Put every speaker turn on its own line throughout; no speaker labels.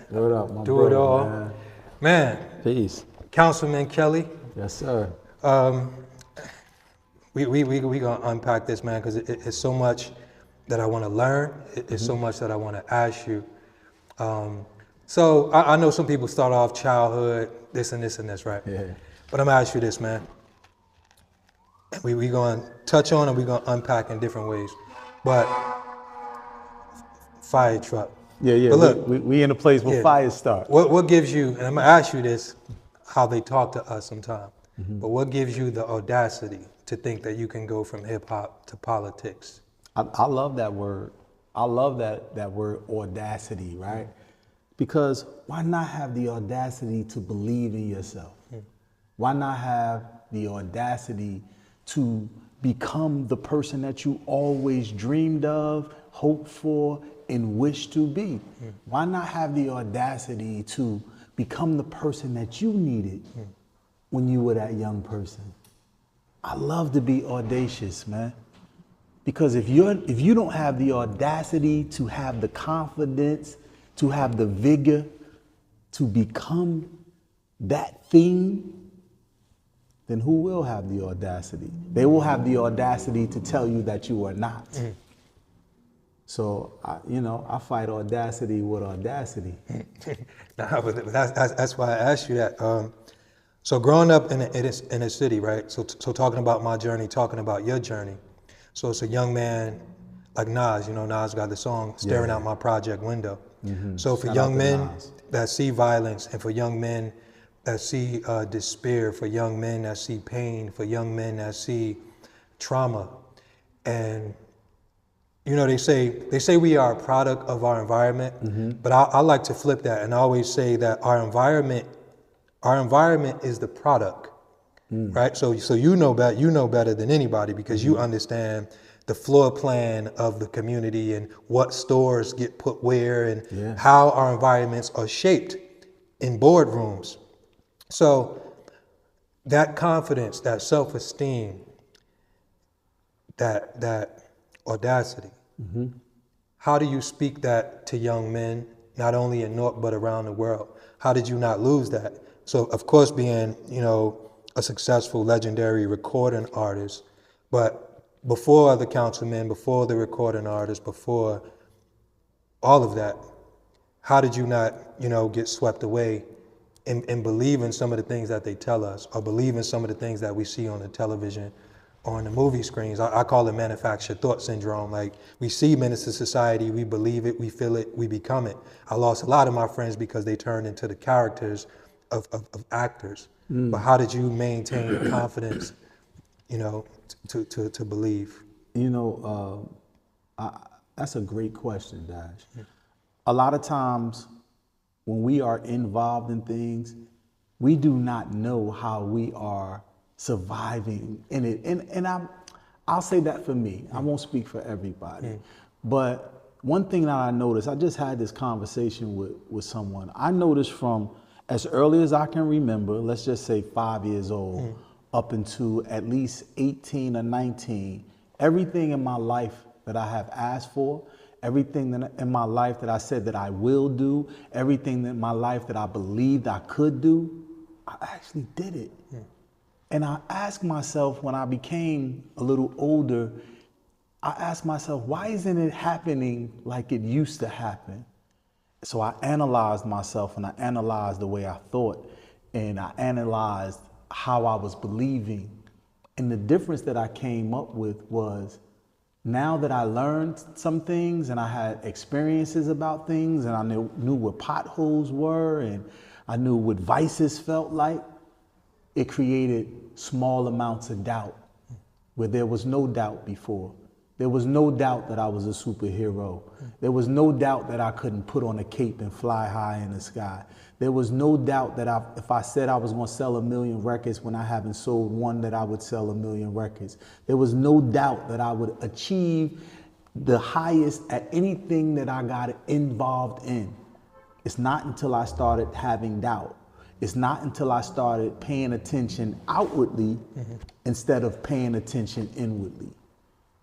What up, my
Do
bro,
it all. Man,
Peace.
Councilman Kelly,
Yes, sir.
we gonna unpack this, man, because it's so much that I want to learn. It's so much that I want to ask you. So I know some people start off childhood, this and this and this, right?
Yeah.
But I'm gonna ask you this, man. We gonna touch on and we gonna unpack in different ways. But fire truck.
Yeah.
But look,
We in a place where
yeah.
fires start.
What gives you, and I'm gonna ask you this, how they talk to us sometimes, but what gives you the audacity to think that you can go from hip hop to politics?
I love that word. I love that word audacity, right? Because why not have the audacity to believe in yourself? Why not have the audacity to become the person that you always dreamed of, hoped for, and wished to be? Why not have the audacity to become the person that you needed when you were that young person? I love to be audacious, man. Because if you don't have the audacity to have the confidence, to have the vigor, to become that thing, then who will have the audacity? They will have the audacity to tell you that you are not. So, I fight audacity with audacity.
Nah, but that's why I asked you that. So growing up in a city, right? So talking about my journey, talking about your journey. So it's a young man like Nas, Nas got the song Staring Out My Project Window. So for
Shout
young
out to
men
Nas.
that see violence, and for young men that see despair, for young men that see pain, for young men that see trauma, and they say we are a product of our environment, but I like to flip that and I always say that our environment is the product, right? So you know better than anybody because you understand the floor plan of the community and what stores get put where and how our environments are shaped in boardrooms. So that confidence, that self-esteem, that audacity, how do you speak that to young men, not only in North but around the world? How did you not lose that? So of course being, a successful legendary recording artist, but before the councilman, before the recording artist, before all of that, how did you not, get swept away and believe in some of the things that they tell us or believe in some of the things that we see on the television or on the movie screens? I call it manufactured thought syndrome. Like we see Menace to Society, we believe it, we feel it, we become it. I lost a lot of my friends because they turned into the characters of actors. But how did you maintain the confidence, to believe?
That's a great question, Dash. A lot of times when we are involved in things, we do not know how we are surviving in it. And I'll say that for me. I won't speak for everybody. But one thing that I noticed, I just had this conversation with someone. I noticed from as early as I can remember, let's just say 5 years old, up into at least 18 or 19, everything in my life that I have asked for, everything in my life that I said that I will do, everything in my life that I believed I could do, I actually did it. And I asked myself when I became a little older, I asked myself, why isn't it happening like it used to happen? So I analyzed myself and I analyzed the way I thought and I analyzed how I was believing. And the difference that I came up with was now that I learned some things and I had experiences about things and I knew what potholes were and I knew what vices felt like, it created small amounts of doubt where there was no doubt before. There was no doubt that I was a superhero. There was no doubt that I couldn't put on a cape and fly high in the sky. There was no doubt that if I said I was going to sell 1 million records when I haven't sold one, that I would sell 1 million records. There was no doubt that I would achieve the highest at anything that I got involved in. It's not until I started having doubt. It's not until I started paying attention outwardly instead of paying attention inwardly.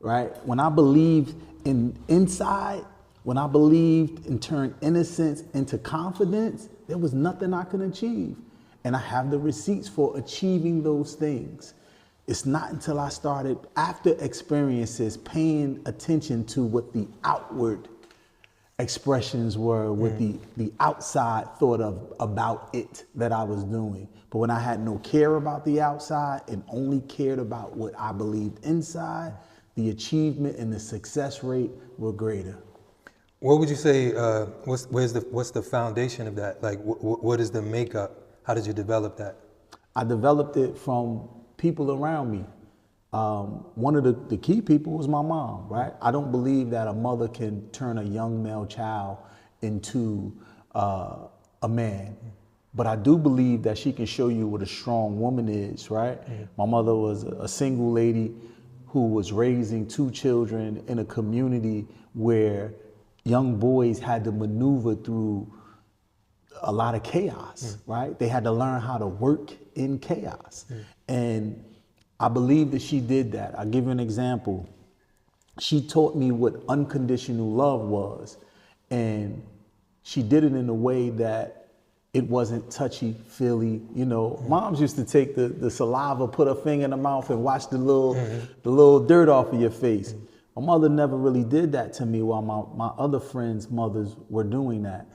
Right? When I believed inside, When I believed and turned innocence into confidence, there was nothing I could achieve. And I have the receipts for achieving those things. It's not until I started, after experiences, paying attention to what the outward expressions were, what the outside thought of about it that I was doing. But when I had no care about the outside and only cared about what I believed inside, the achievement and the success rate were greater.
What would you say, what's the foundation of that? Like, what is the makeup? How did you develop that?
I developed it from people around me. One of the key people was my mom, right? I don't believe that a mother can turn a young male child into a man. But I do believe that she can show you what a strong woman is, right? My mother was a single lady who was raising 2 children in a community where young boys had to maneuver through a lot of chaos, right? They had to learn how to work in chaos. And I believe that she did that. I'll give you an example. She taught me what unconditional love was. And she did it in a way that it wasn't touchy-feely. You know, moms used to take the saliva, put her finger in the mouth and watch the little dirt off of your face. My mother never really did that to me while my other friends' mothers were doing that.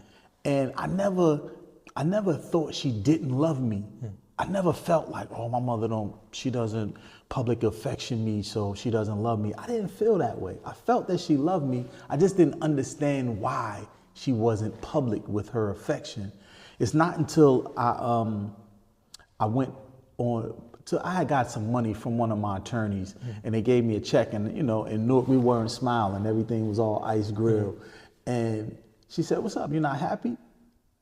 And I never thought she didn't love me. I never felt like, oh, my mother she doesn't public affection me, so she doesn't love me. I didn't feel that way. I felt that she loved me. I just didn't understand why she wasn't public with her affection. It's not until I went on to, I had got some money from one of my attorneys, and they gave me a check, and you know, in Newark we weren't smiling. Everything was all ice grill. And she said, "What's up? You're not happy?"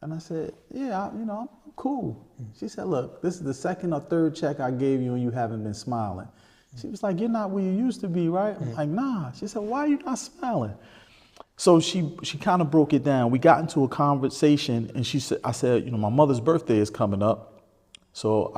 And I said, "Yeah, I'm cool." She said, "Look, this is the second or third check I gave you and you haven't been smiling." She was like, "You're not where you used to be, right?" I'm like, "Nah." She said, "Why are you not smiling?" So she kind of broke it down. We got into a conversation, and I said, my mother's birthday is coming up. So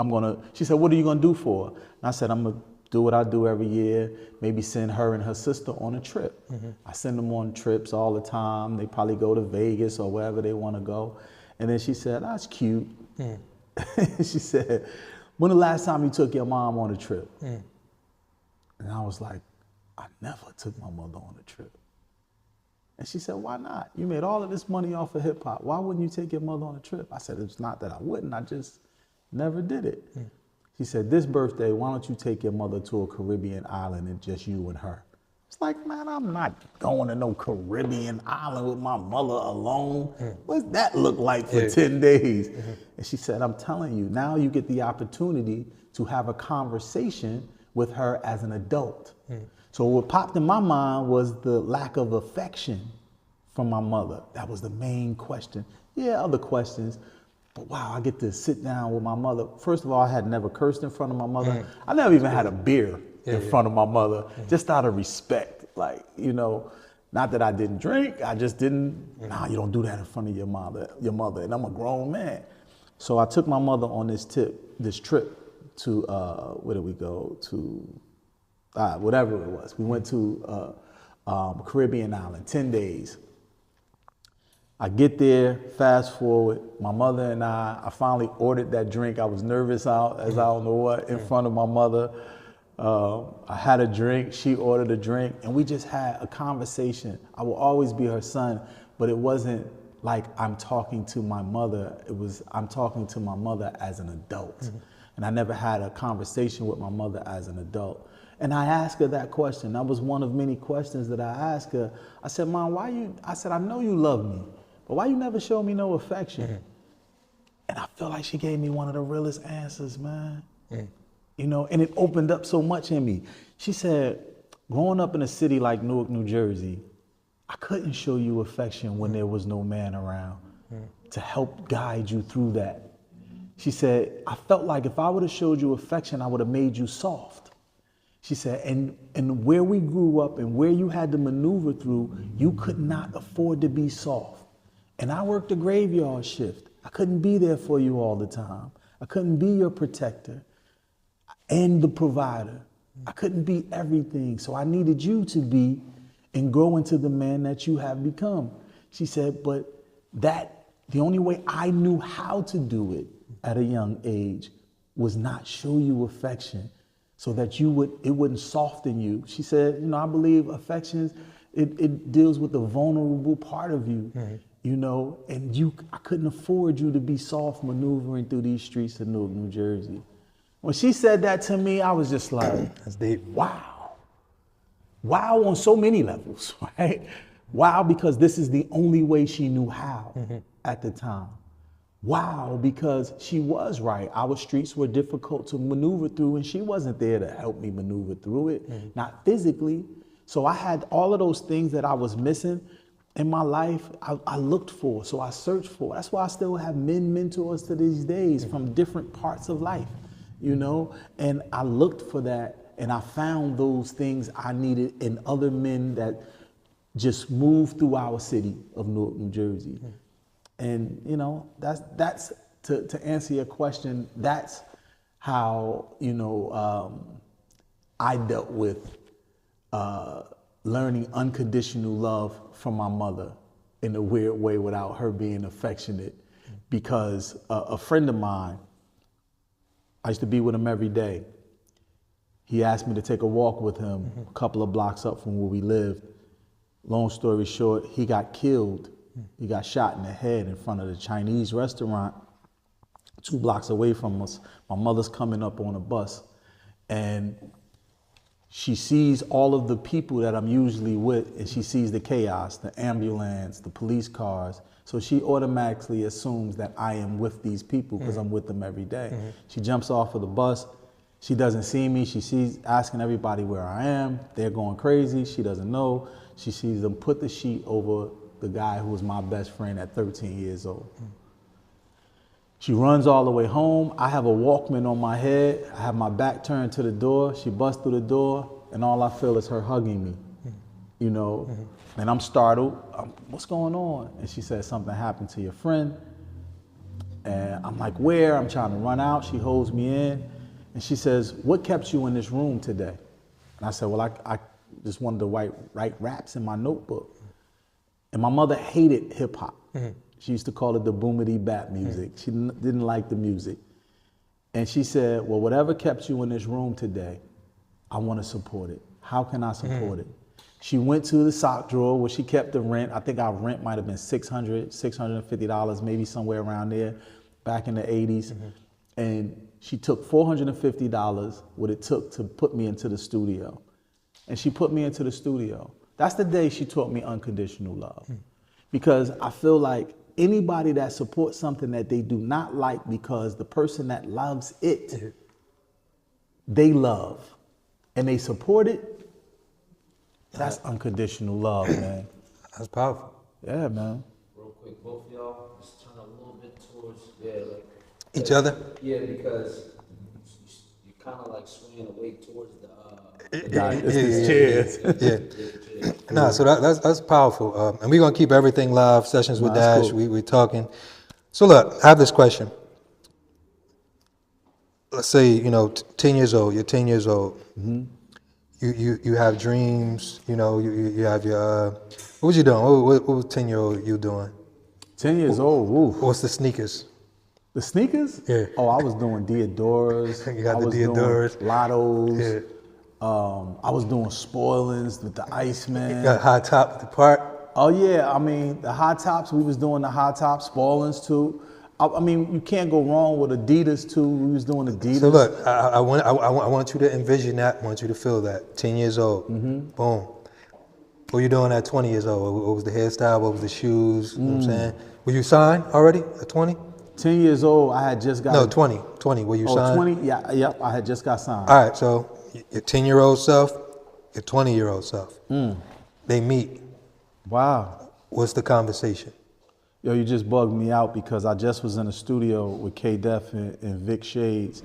she said, "What are you going to do for her?" And I said, "I'm going to do what I do every year, maybe send her and her sister on a trip." I send them on trips all the time. They probably go to Vegas or wherever they want to go. And then she said, "That's cute." She said, "When the last time you took your mom on a trip?" And I was like, "I never took my mother on a trip." And she said, "Why not? You made all of this money off of hip hop. Why wouldn't you take your mother on a trip?" I said, "It's not that I wouldn't, I just never did it." She said, "This birthday, why don't you take your mother to a Caribbean island and just you and her?" It's like, man, I'm not going to no Caribbean island with my mother alone. What's that look like for 10 days? And she said, "I'm telling you, now you get the opportunity to have a conversation with her as an adult." So what popped in my mind was the lack of affection from my mother. That was the main question. Yeah, other questions. But wow, I get to sit down with my mother. First of all, I had never cursed in front of my mother. I never even had a beer in front of my mother, just out of respect. Like, not that I didn't drink, I just didn't, you don't do that in front of your mother, and I'm a grown man. So I took my mother on this trip to, where did we go? To, whatever it was. We went to Caribbean island, 10 days. I get there, fast forward, my mother and I finally ordered that drink. I was nervous as I don't know what, in front of my mother. I had a drink, she ordered a drink, and we just had a conversation. I will always be her son, but it wasn't like I'm talking to my mother. I'm talking to my mother as an adult. And I never had a conversation with my mother as an adult. And I asked her that question. That was one of many questions that I asked her. I said, "Mom, I said, I know you love me, but why you never show me no affection?" And I feel like she gave me one of the realest answers, man. And it opened up so much in me. She said, "Growing up in a city like Newark, New Jersey, I couldn't show you affection when there was no man around to help guide you through that." She said, "I felt like if I would have showed you affection, I would have made you soft." She said, and where we grew up and where you had to maneuver through, you could not afford to be soft. And I worked a graveyard shift. I couldn't be there for you all the time. I couldn't be your protector and the provider. I couldn't be everything. So I needed you to be and grow into the man that you have become. She said, but the only way I knew how to do it at a young age was not show you affection so that it wouldn't soften you. She said, I believe affections, it deals with the vulnerable part of you, and I couldn't afford you to be soft maneuvering through these streets of Newark, New Jersey. When she said that to me, I was just like,
that's deep.
Wow. Wow on so many levels, right? Wow, because this is the only way she knew how at the time. Wow, because she was right. Our streets were difficult to maneuver through, and she wasn't there to help me maneuver through it, not physically. So I had all of those things that I was missing in my life, I looked for, so I searched for. That's why I still have mentors to these days from different parts of life, and I looked for that, and I found those things I needed in other men that just moved through our city of Newark, New Jersey. And, that's to answer your question, that's how, I dealt with learning unconditional love from my mother in a weird way without her being affectionate. Because a friend of mine, I used to be with him every day. He asked me to take a walk with him a couple of blocks up from where we lived. Long story short, he got killed. He got shot in the head in front of the Chinese restaurant 2 blocks away from us. My mother's coming up on a bus, and she sees all of the people that I'm usually with, and she sees the chaos, the ambulance, the police cars. So she automatically assumes that I am with these people because I'm with them every day. She jumps off of the bus. She doesn't see me. She sees asking everybody where I am. They're going crazy. She doesn't know. She sees them put the sheet over the guy who was my best friend at 13 years old. She runs all the way home. I have a Walkman on my head. I have my back turned to the door. She busts through the door, and all I feel is her hugging me, And I'm startled. What's going on? And she said, something happened to your friend. And I'm like, where? I'm trying to run out. She holds me in. And she says, what kept you in this room today? And I said, well, I just wanted to write raps in my notebook. And my mother hated hip hop. She used to call it the boomity bap music. She didn't like the music. And she said, well, whatever kept you in this room today, I want to support it. How can I support it? She went to the sock drawer where she kept the rent. I think our rent might have been $650, maybe somewhere around there, back in the 80s. And she took $450, what it took to put me into the studio. And she put me into the studio. That's the day she taught me unconditional love. Because I feel like anybody that supports something that they do not like because the person that loves it, they love, and they support it, that's unconditional love, man.
That's powerful.
Yeah, man.
Real quick, both of y'all, just turn a little bit towards,
Each other?
Yeah, because you're kind of like swinging away towards the
Chairs.
Yeah. No, so that's powerful. And we're going to keep everything live, sessions with Dash, cool. We're talking. So look, I have this question. Let's say, 10 years old, you're 10 years old. You have dreams, you have your, what was you doing? What was 10-year-old you doing?
10 years old, oof.
What's the sneakers?
The sneakers?
Yeah.
Oh, I was doing Deodoras.
You got
I
the
was
Deodoras.
doing Lottos.
Yeah.
I was doing spoilings with the Iceman.
You got high top at the park.
Oh yeah, I mean the high tops. We was doing the high top spoilings too. I mean you can't go wrong with Adidas too. We was doing Adidas.
So look, I want you to envision that. I want you to feel that. 10 years old. Boom. What were you doing at 20 years old? What was the hairstyle? What was the shoes? You know what I'm saying? Were you signed already at 20?
10 years old, I had just got.
No, 20. 20. Were you signed?
20. Yeah. Yep. I had just got signed.
All right. So your 10-year-old self, your 20-year-old self, they meet.
Wow.
What's the conversation?
Yo, you just bugged me out because I just was in the studio with K-Def and Vic Shades,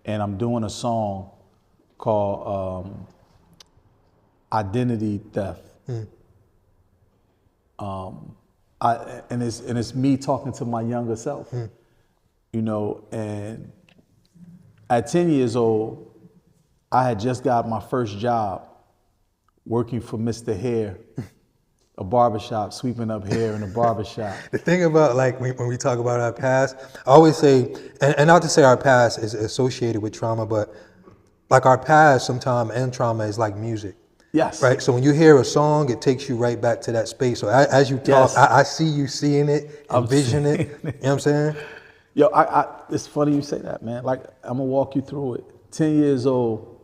and I'm doing a song called Identity Theft. And it's me talking to my younger self, and at 10 years old, I had just got my first job working for Mr. Hair, a barbershop, sweeping up hair in a barbershop.
The thing about like when we talk about our past, I always say, and not to say our past is associated with trauma, but like our past sometimes and trauma is like music.
Yes.
Right. So when you hear a song, it takes you right back to that space. So as you talk,
Yes.
I see you seeing it, envision it. You know what I'm saying?
Yo, it's funny you say that, man. Like, I'm gonna walk you through it. 10 years old,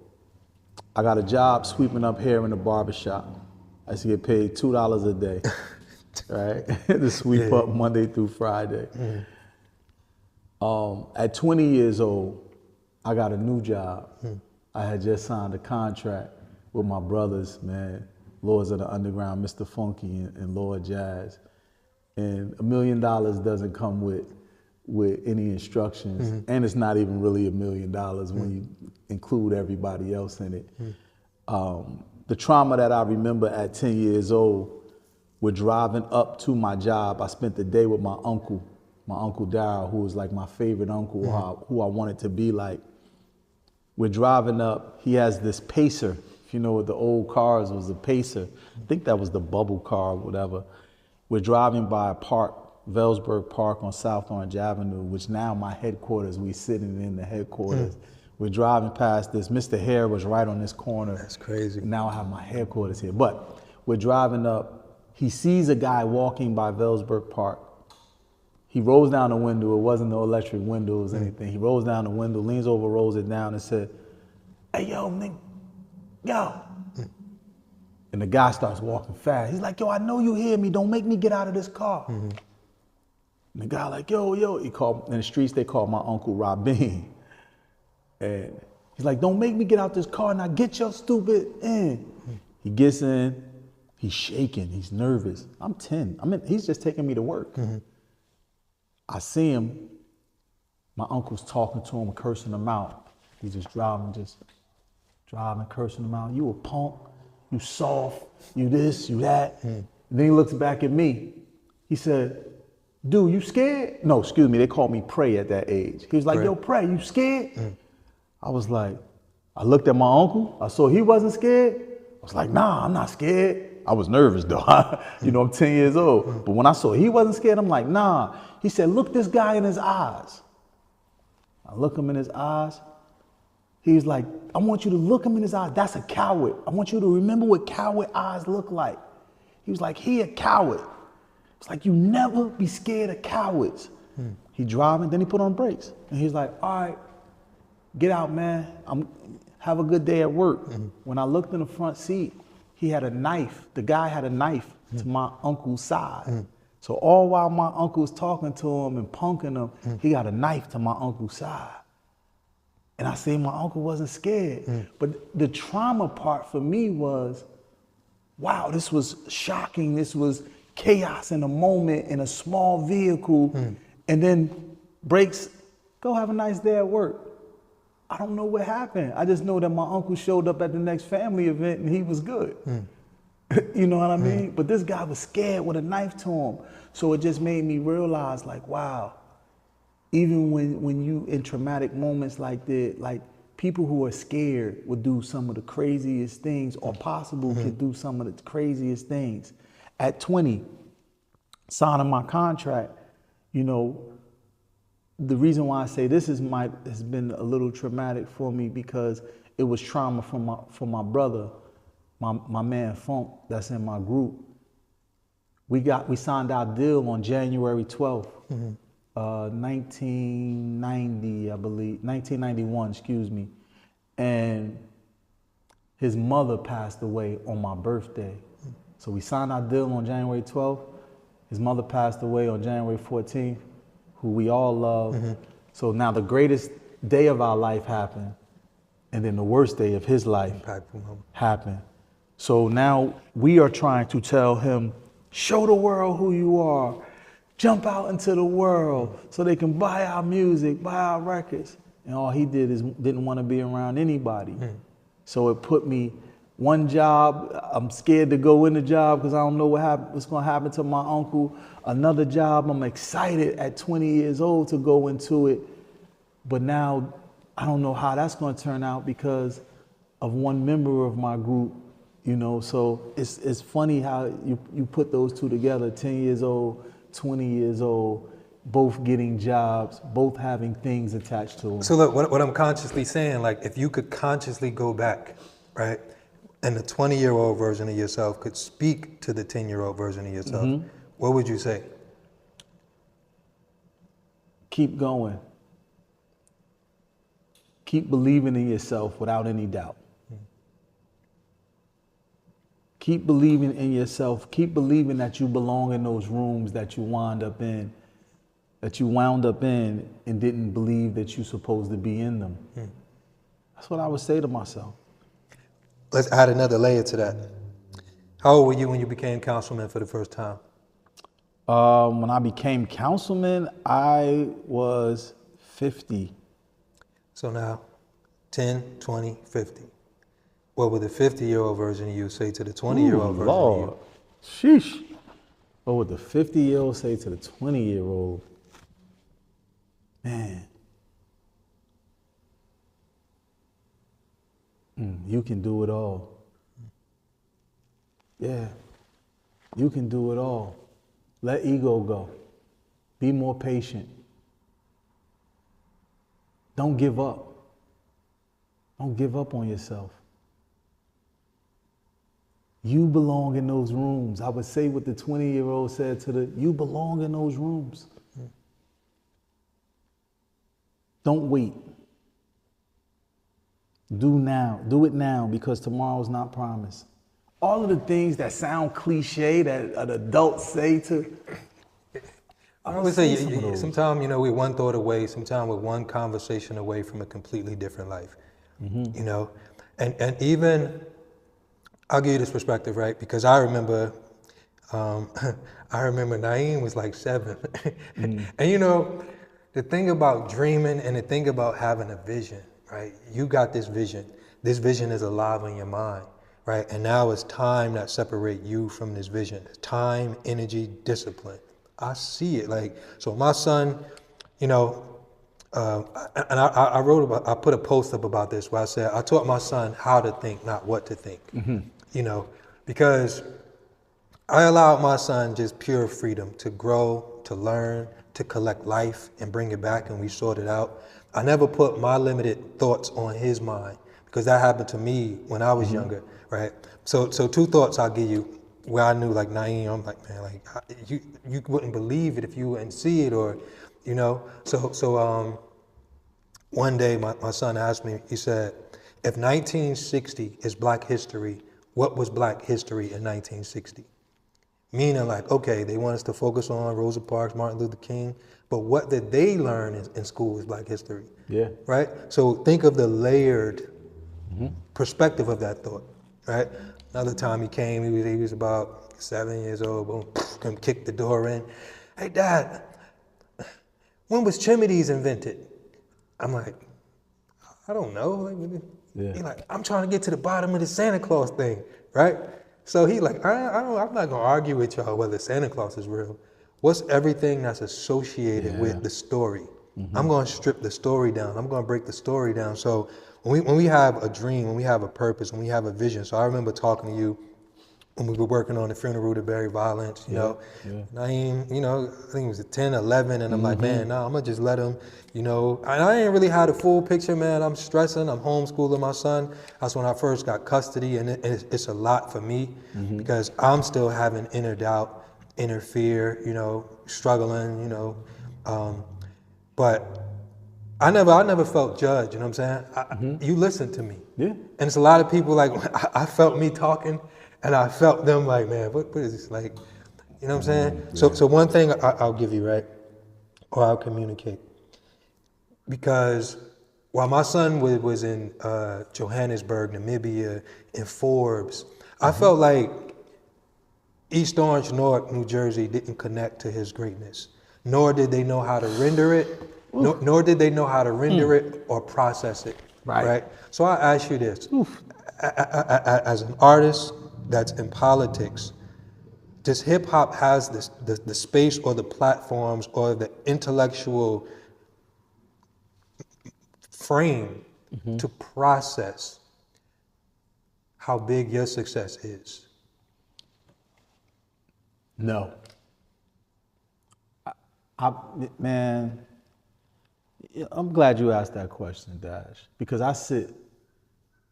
I got a job sweeping up hair in a barbershop. I used to get paid $2 a day, right? To sweep up Monday through Friday. At 20 years old, I got a new job. I had just signed a contract with my brothers, man, Lords of the Underground, Mr. Funky and Lord Jazz. And $1 million doesn't come with any instructions, and it's not even really $1 million when you include everybody else in it. The trauma that I remember at 10 years old, we're driving up to my job. I spent the day with my uncle Darryl, who was like my favorite uncle, who I wanted to be like. We're driving up. He has this Pacer. If you know what the old cars was, a Pacer. I think that was the bubble car or whatever. We're driving by a park, Velsburg Park on South Orange Avenue, which now my headquarters, we sitting in the headquarters. We're driving past this. Mr. Hare was right on this corner.
That's crazy.
Now I have my headquarters here. But we're driving up. He sees a guy walking by Velsburg Park. He rolls down the window. It wasn't no electric windows or anything. He rolls down the window, leans over, rolls it down and said, "Hey, yo, nigga, yo." And the guy starts walking fast. He's like, "Yo, I know you hear me. Don't make me get out of this car." And the guy like, yo. He called, in the streets, they call my uncle Robin. And he's like, "Don't make me get out this car. Now get your stupid in." He gets in. He's shaking. He's nervous. I'm 10. He's just taking me to work. I see him. My uncle's talking to him, cursing him out. He's just driving, cursing him out. "You a punk. You soft. You this, you that." And then he looks back at me. He said, "Dude, you scared?" No, excuse me. They called me Prey at that age. He was like, "Yo, Prey, you scared?" I was like, I looked at my uncle. I saw he wasn't scared. I was like, "Nah, I'm not scared." I was nervous though. You know, I'm 10 years old. But when I saw he wasn't scared, I'm like, "Nah." He said, "Look this guy in his eyes." I look him in his eyes. He's like, "I want you to look him in his eyes. That's a coward. I want you to remember what coward eyes look like." He was like, "He a coward." It's like, you never be scared of cowards. He driving, then he put on brakes. And he's like, "All right, get out, man. Have a good day at work." When I looked in the front seat, he had a knife. The guy had a knife to my uncle's side. So all while my uncle was talking to him and punking him, he got a knife to my uncle's side. And I seen my uncle wasn't scared. But the trauma part for me was, wow, this was shocking. This was chaos in a moment in a small vehicle. And then brakes, go have a nice day at work. I don't know what happened. I just know that my uncle showed up at the next family event and he was good. You know what I mean? But this guy was scared with a knife to him. So it just made me realize, like, wow, even when you in traumatic moments like that, like people who are scared will do some of the craziest things, or possible can do some of the craziest things. At 20, signing my contract, you know, the reason why I say this has been a little traumatic for me because it was trauma from my brother, my man Funk, that's in my group. We signed our deal on January 12th, 1990, I believe, 1991, excuse me. And his mother passed away on my birthday. So we signed our deal on January 12th. His mother passed away on January 14th, who we all love. So now the greatest day of our life happened, and then the worst day of his life happened. So now we are trying to tell him, show the world who you are, jump out into the world so they can buy our music, buy our records. And all he did is didn't want to be around anybody. So it put me one job, I'm scared to go in the job because I don't know what's going to happen to my uncle. Another job, I'm excited at 20 years old to go into it. But now I don't know how that's going to turn out because of one member of my group, You know, so it's funny how you put those two together, 10 years old, 20 years old, both getting jobs, both having things attached to them.
So look, what I'm consciously saying, like if you could consciously go back, right, and the 20-year-old version of yourself could speak to the 10-year-old version of yourself, what would you say?
Keep going. Keep believing in yourself without any doubt. Keep believing in yourself. Keep believing that you belong in those rooms that you wound up in and didn't believe that you're supposed to be in them. That's what I would say to myself.
Let's add another layer to that. How old were you when you became councilman for the first time?
When I became councilman, I was 50.
So now, 10, 20, 50. What would the 50-year-old version of you say to the 20-year-old version of you?
Sheesh. What would the 50-year-old say to the 20-year-old? Man. You can do it all. Yeah. You can do it all. Let ego go. Be more patient. Don't give up. Don't give up on yourself. You belong in those rooms. I would say what the 20-year-old said you belong in those rooms. Don't wait. Do it now because tomorrow's not promised. All of the things that sound cliche that an adult say to.
I always say, sometimes, we're one thought away, sometimes we're one conversation away from a completely different life, you know? And even, I'll give you this perspective, right? Because I remember Naeem was like 7. And the thing about dreaming and the thing about having a vision, right? You got this vision. This vision is alive in your mind, right? And now it's time that separate you from this vision. Time, energy, discipline. I see it. So my son, and I put a post up about this where I said, I taught my son how to think, not what to think, because I allowed my son just pure freedom to grow, to learn, to collect life and bring it back, and we sort it out. I never put my limited thoughts on his mind because that happened to me when I was younger, right? So 2 thoughts I'll give you where I knew, like, Naeem, I'm like, man, you wouldn't believe it if you wouldn't see it, or, So one day my son asked me, he said, if 1960 is Black history, what was Black history in 1960? Meaning, okay, they want us to focus on Rosa Parks, Martin Luther King, but what did they learn in school is Black history? Yeah. Right? So think of the layered perspective of that thought, right? Another time he came, he was about 7 years old, boom, come kick the door in. Hey, Dad, when was chimneys invented? I'm like, I don't know. He's like, I'm trying to get to the bottom of the Santa Claus thing, right? So he like, I'm not gonna argue with y'all whether Santa Claus is real. What's everything that's associated with the story? I'm gonna strip the story down. I'm gonna break the story down. So when we have a dream, when we have a purpose, when we have a vision. So I remember talking to you when we were working on the funeral to bury violence, Naeem, I think it was 10, 11, and I'm like, man, I'm gonna just let him, and I ain't really had a full picture, man. I'm stressing, I'm homeschooling my son. That's when I first got custody, and it's a lot for me because I'm still having inner doubt, inner fear, struggling, but I never felt judged, you know what I'm saying? You listened to me. Yeah. And it's a lot of people I felt me talking, and I felt them like, man, what is this? Like, you know what I'm saying? Yeah. So one thing I'll give you, right? Or I'll communicate. Because while my son was in Johannesburg, Namibia, in Forbes, I felt like East Orange, Newark, New Jersey didn't connect to his greatness. Nor did they know how to render it, nor did they know how to render it or process it, right? So I ask you this, as an artist that's in politics, does hip hop has the space or the platforms or the intellectual frame to process how big your success is?
No. Man, I'm glad you asked that question, Dash, because I sit,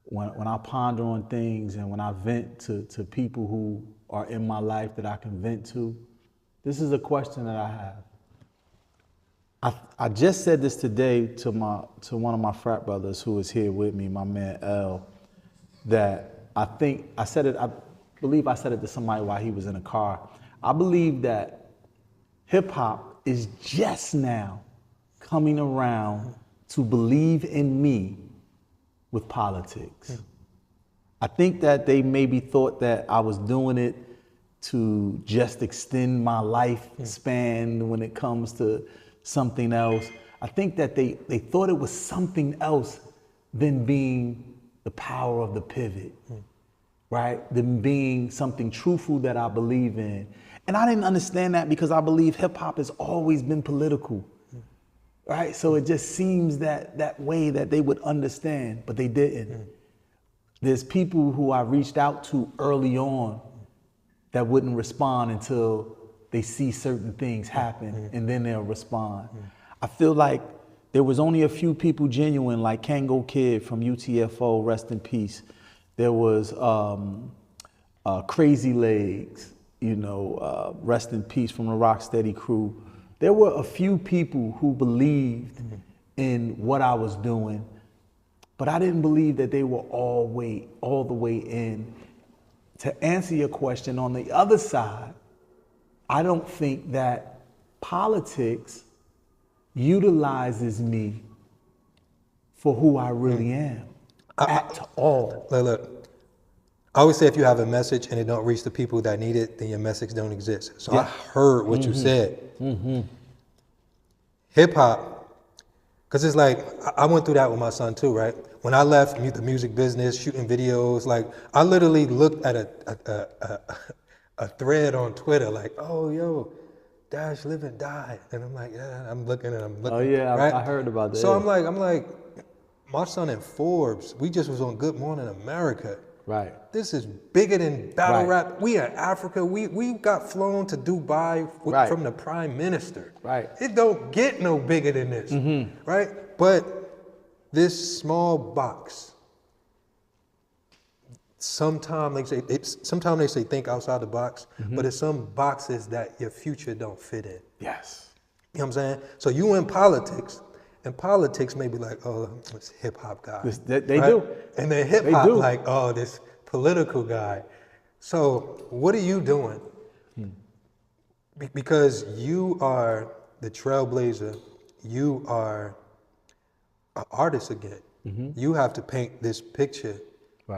when I ponder on things and when I vent to people who are in my life that I can vent to, this is a question that I have. I just said this today to one of my frat brothers who is here with me, my man L, that I believe I said it to somebody while he was in a car. I believe that hip hop is just now coming around to believe in me with politics. I think that they maybe thought that I was doing it to just extend my lifespan when it comes to something else. I think that they thought it was something else than being the power of the pivot, right? Than being something truthful that I believe in. And I didn't understand that because I believe hip hop has always been political, right? So it just seems that way that they would understand, but they didn't. There's people who I reached out to early on that wouldn't respond until they see certain things happen and then they'll respond. I feel like there was only a few people genuine, like Kango Kid from UTFO, rest in peace. There was Crazy Legs, rest in peace, from the Rocksteady crew. There were a few people who believed in what I was doing, but I didn't believe that they were all the way in. To answer your question, on the other side, I don't think that politics utilizes me for who I really am at all.
Look, I always say if you have a message and it don't reach the people that need it, then your message don't exist. So I heard what you said. Hip hop, because it's like, I went through that with my son too, right? When I left the music business, shooting videos, like I literally looked at a thread on Twitter, like, oh, yo, Dash live and die. And I'm like, yeah, I'm looking.
Oh yeah,
right?
I heard about that.
So I'm like, my son in Forbes, we just was on Good Morning America.
Right.
This is bigger than battle rap. We in Africa. We got flown to Dubai from the Prime Minister.
Right.
It don't get no bigger than this, right? But this small box. Sometimes they say think outside the box, but it's some boxes that your future don't fit in.
Yes.
You know what I'm saying? So you in politics, and politics may be like, oh, it's hip hop guy.
They do.
And then hip hop like, oh, this political guy. So what are you doing? Because you are the trailblazer, you are an artist again. You have to paint this picture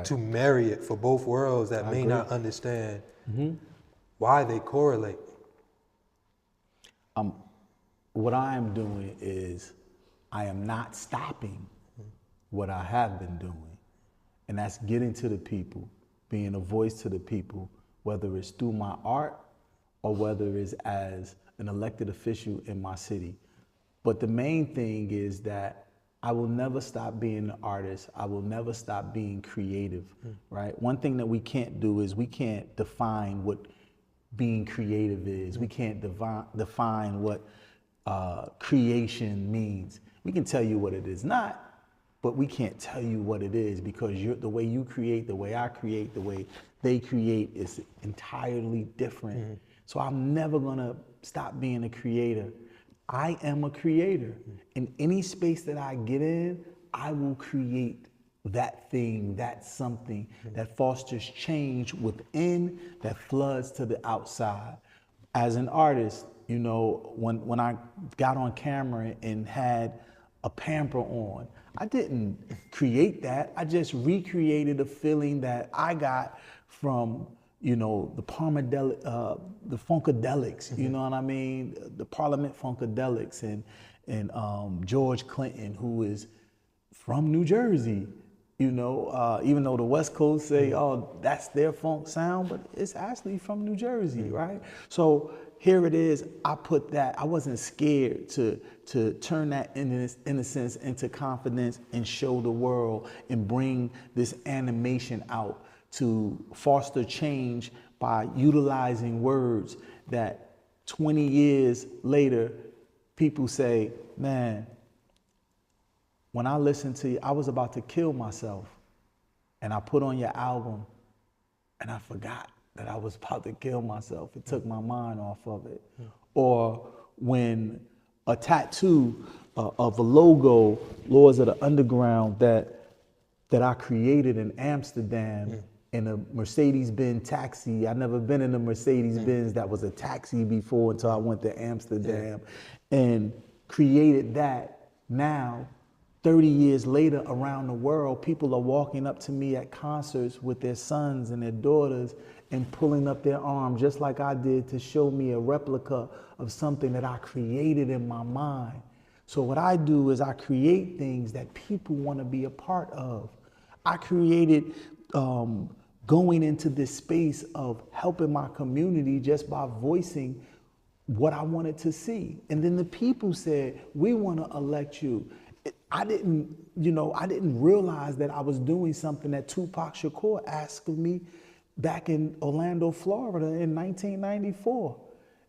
to marry it for both worlds that may not understand why they correlate.
What I am doing is I am not stopping what I have been doing. And that's getting to the people, being a voice to the people, whether it's through my art or whether it's as an elected official in my city. But the main thing is that I will never stop being an artist. I will never stop being creative, right? One thing that we can't do is we can't define what being creative is. We can't define what creation means. We can tell you what it is not, but we can't tell you what it is because the way you create, the way I create, the way they create is entirely different. So I'm never gonna stop being a creator. I am a creator. In any space that I get in, I will create that thing, that something that fosters change within, that floods to the outside. As an artist, when I got on camera and had a pamper on, I didn't create that. I just recreated a feeling that I got from the the Funkadelics, you know what I mean? The Parliament Funkadelics and George Clinton, who is from New Jersey, even though the West Coast say, oh, that's their funk sound, but it's actually from New Jersey, right? So here it is, I put that, I wasn't scared to turn that innocence into confidence and show the world and bring this animation out to foster change by utilizing words that 20 years later, people say, man, when I listened to you, I was about to kill myself. And I put on your album and I forgot that I was about to kill myself. It took my mind off of it. Or when a tattoo of a logo, Lords of the Underground, that I created in Amsterdam in a Mercedes-Benz taxi. I'd never been in a Mercedes-Benz that was a taxi before until I went to Amsterdam and created that. Now, 30 years later, around the world, people are walking up to me at concerts with their sons and their daughters and pulling up their arms just like I did to show me a replica of something that I created in my mind. So what I do is I create things that people want to be a part of. I created going into this space of helping my community just by voicing what I wanted to see. And then the people said, we want to elect you. I didn't realize that I was doing something that Tupac Shakur asked of me back in Orlando, Florida in 1994.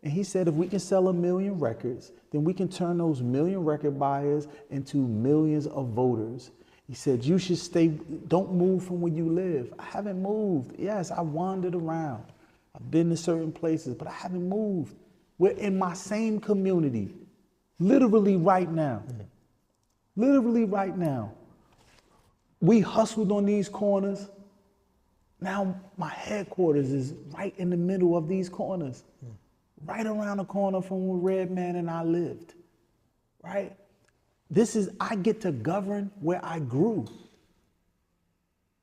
And he said, if we can sell 1 million records, then we can turn those 1 million record buyers into millions of voters. He said, you should stay, don't move from where you live. I haven't moved. Yes, I wandered around. I've been to certain places, but I haven't moved. We're in my same community, literally right now. Literally right now. We hustled on these corners. Now my headquarters is right in the middle of these corners, right around the corner from where Redman and I lived, right? I get to govern where I grew.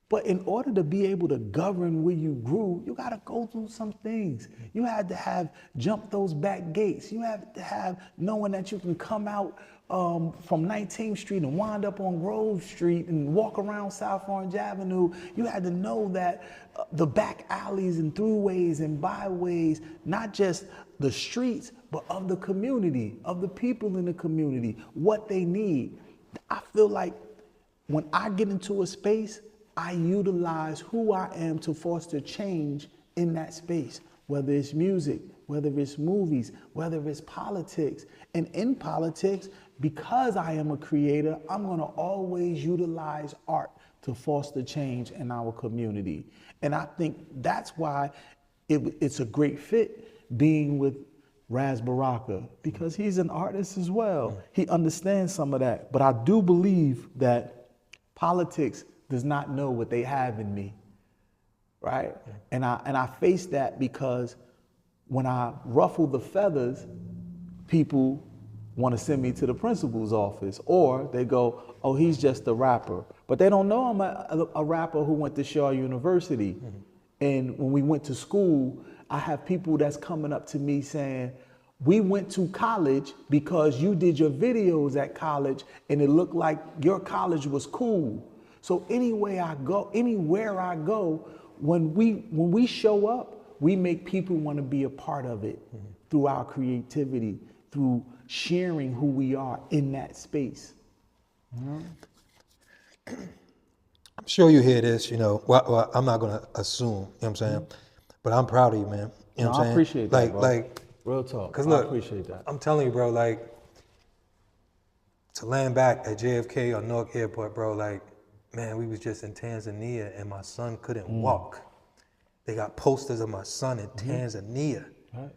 But in order to be able to govern where you grew, you got to go through some things. You had to have jumped those back gates. You had to have knowing that you can come out from 19th Street and wind up on Grove Street and walk around South Orange Avenue. You had to know that the back alleys and throughways and byways, not just the streets, but of the community, of the people in the community, what they need. I feel like when I get into a space, I utilize who I am to foster change in that space, whether it's music, whether it's movies, whether it's politics. And in politics, because I am a creator, I'm gonna always utilize art to foster change in our community. And I think that's why it's a great fit being with Raz Baraka, because he's an artist as well. He understands some of that. But I do believe that politics does not know what they have in me, right? And I face that because when I ruffle the feathers, people want to send me to the principal's office, or they go, oh, he's just a rapper. But they don't know I'm a rapper who went to Shaw University. And when we went to school, I have people that's coming up to me saying, we went to college because you did your videos at college and it looked like your college was cool. So anywhere I go, when we show up, we make people want to be a part of it through our creativity, through sharing who we are in that space.
I'm sure you hear this, well, I'm not gonna assume, you know what I'm saying? But I'm proud of you, man. You know what I'm saying?
I appreciate that, bro.
Like,
real talk.
Cause look,
I appreciate that.
I'm telling you, bro, like, to land back at JFK or Newark Airport, bro, like, man, we was just in Tanzania and my son couldn't walk. They got posters of my son in Tanzania.
Right.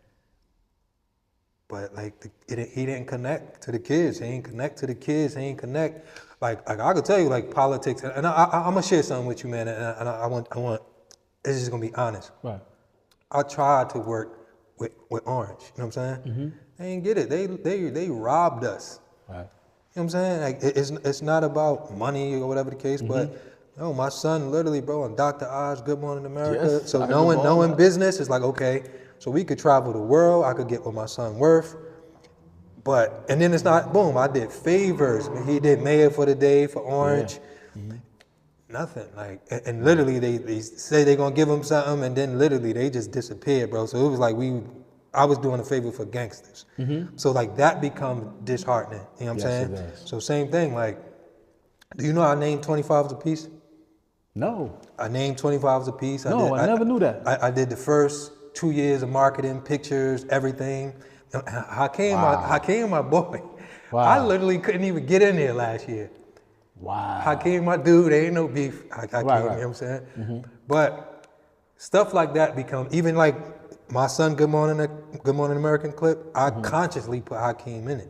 But like, he didn't connect to the kids. He ain't connect to the kids. He ain't connect. Like I could tell you, like, politics, and I'm gonna share something with you, man. And I want, it's just gonna be honest.
Right.
I tried to work with Orange. You know what I'm saying? They didn't get it. They robbed us.
Right.
You know what I'm saying? Like, it's not about money or whatever the case, but my son literally, bro, on Dr. Oz, Good Morning America.
Yes,
So knowing business is like, okay, so we could travel the world. I could get what my son worth. And then it's not, boom, I did favors. He did mayor for the day for Orange. Yeah. Nothing. Like, and literally they say they're gonna give him something, and then literally they just disappeared, bro. So it was like I was doing a favor for gangsters. So like that become disheartening. You know what I'm saying?
It does.
So same thing, like, do you know I named 25s a piece?
No.
I named 24 hours a piece.
No, I never knew that.
I did the first 2 years of marketing, pictures, everything. Hakeem, my boy.
Wow.
I literally couldn't even get in there last year.
Wow.
Hakeem, my dude, there ain't no beef. Hakeem,
Right.
you know what I'm saying? But stuff like that become, even like my son, Good Morning American clip, I consciously put Hakeem in it.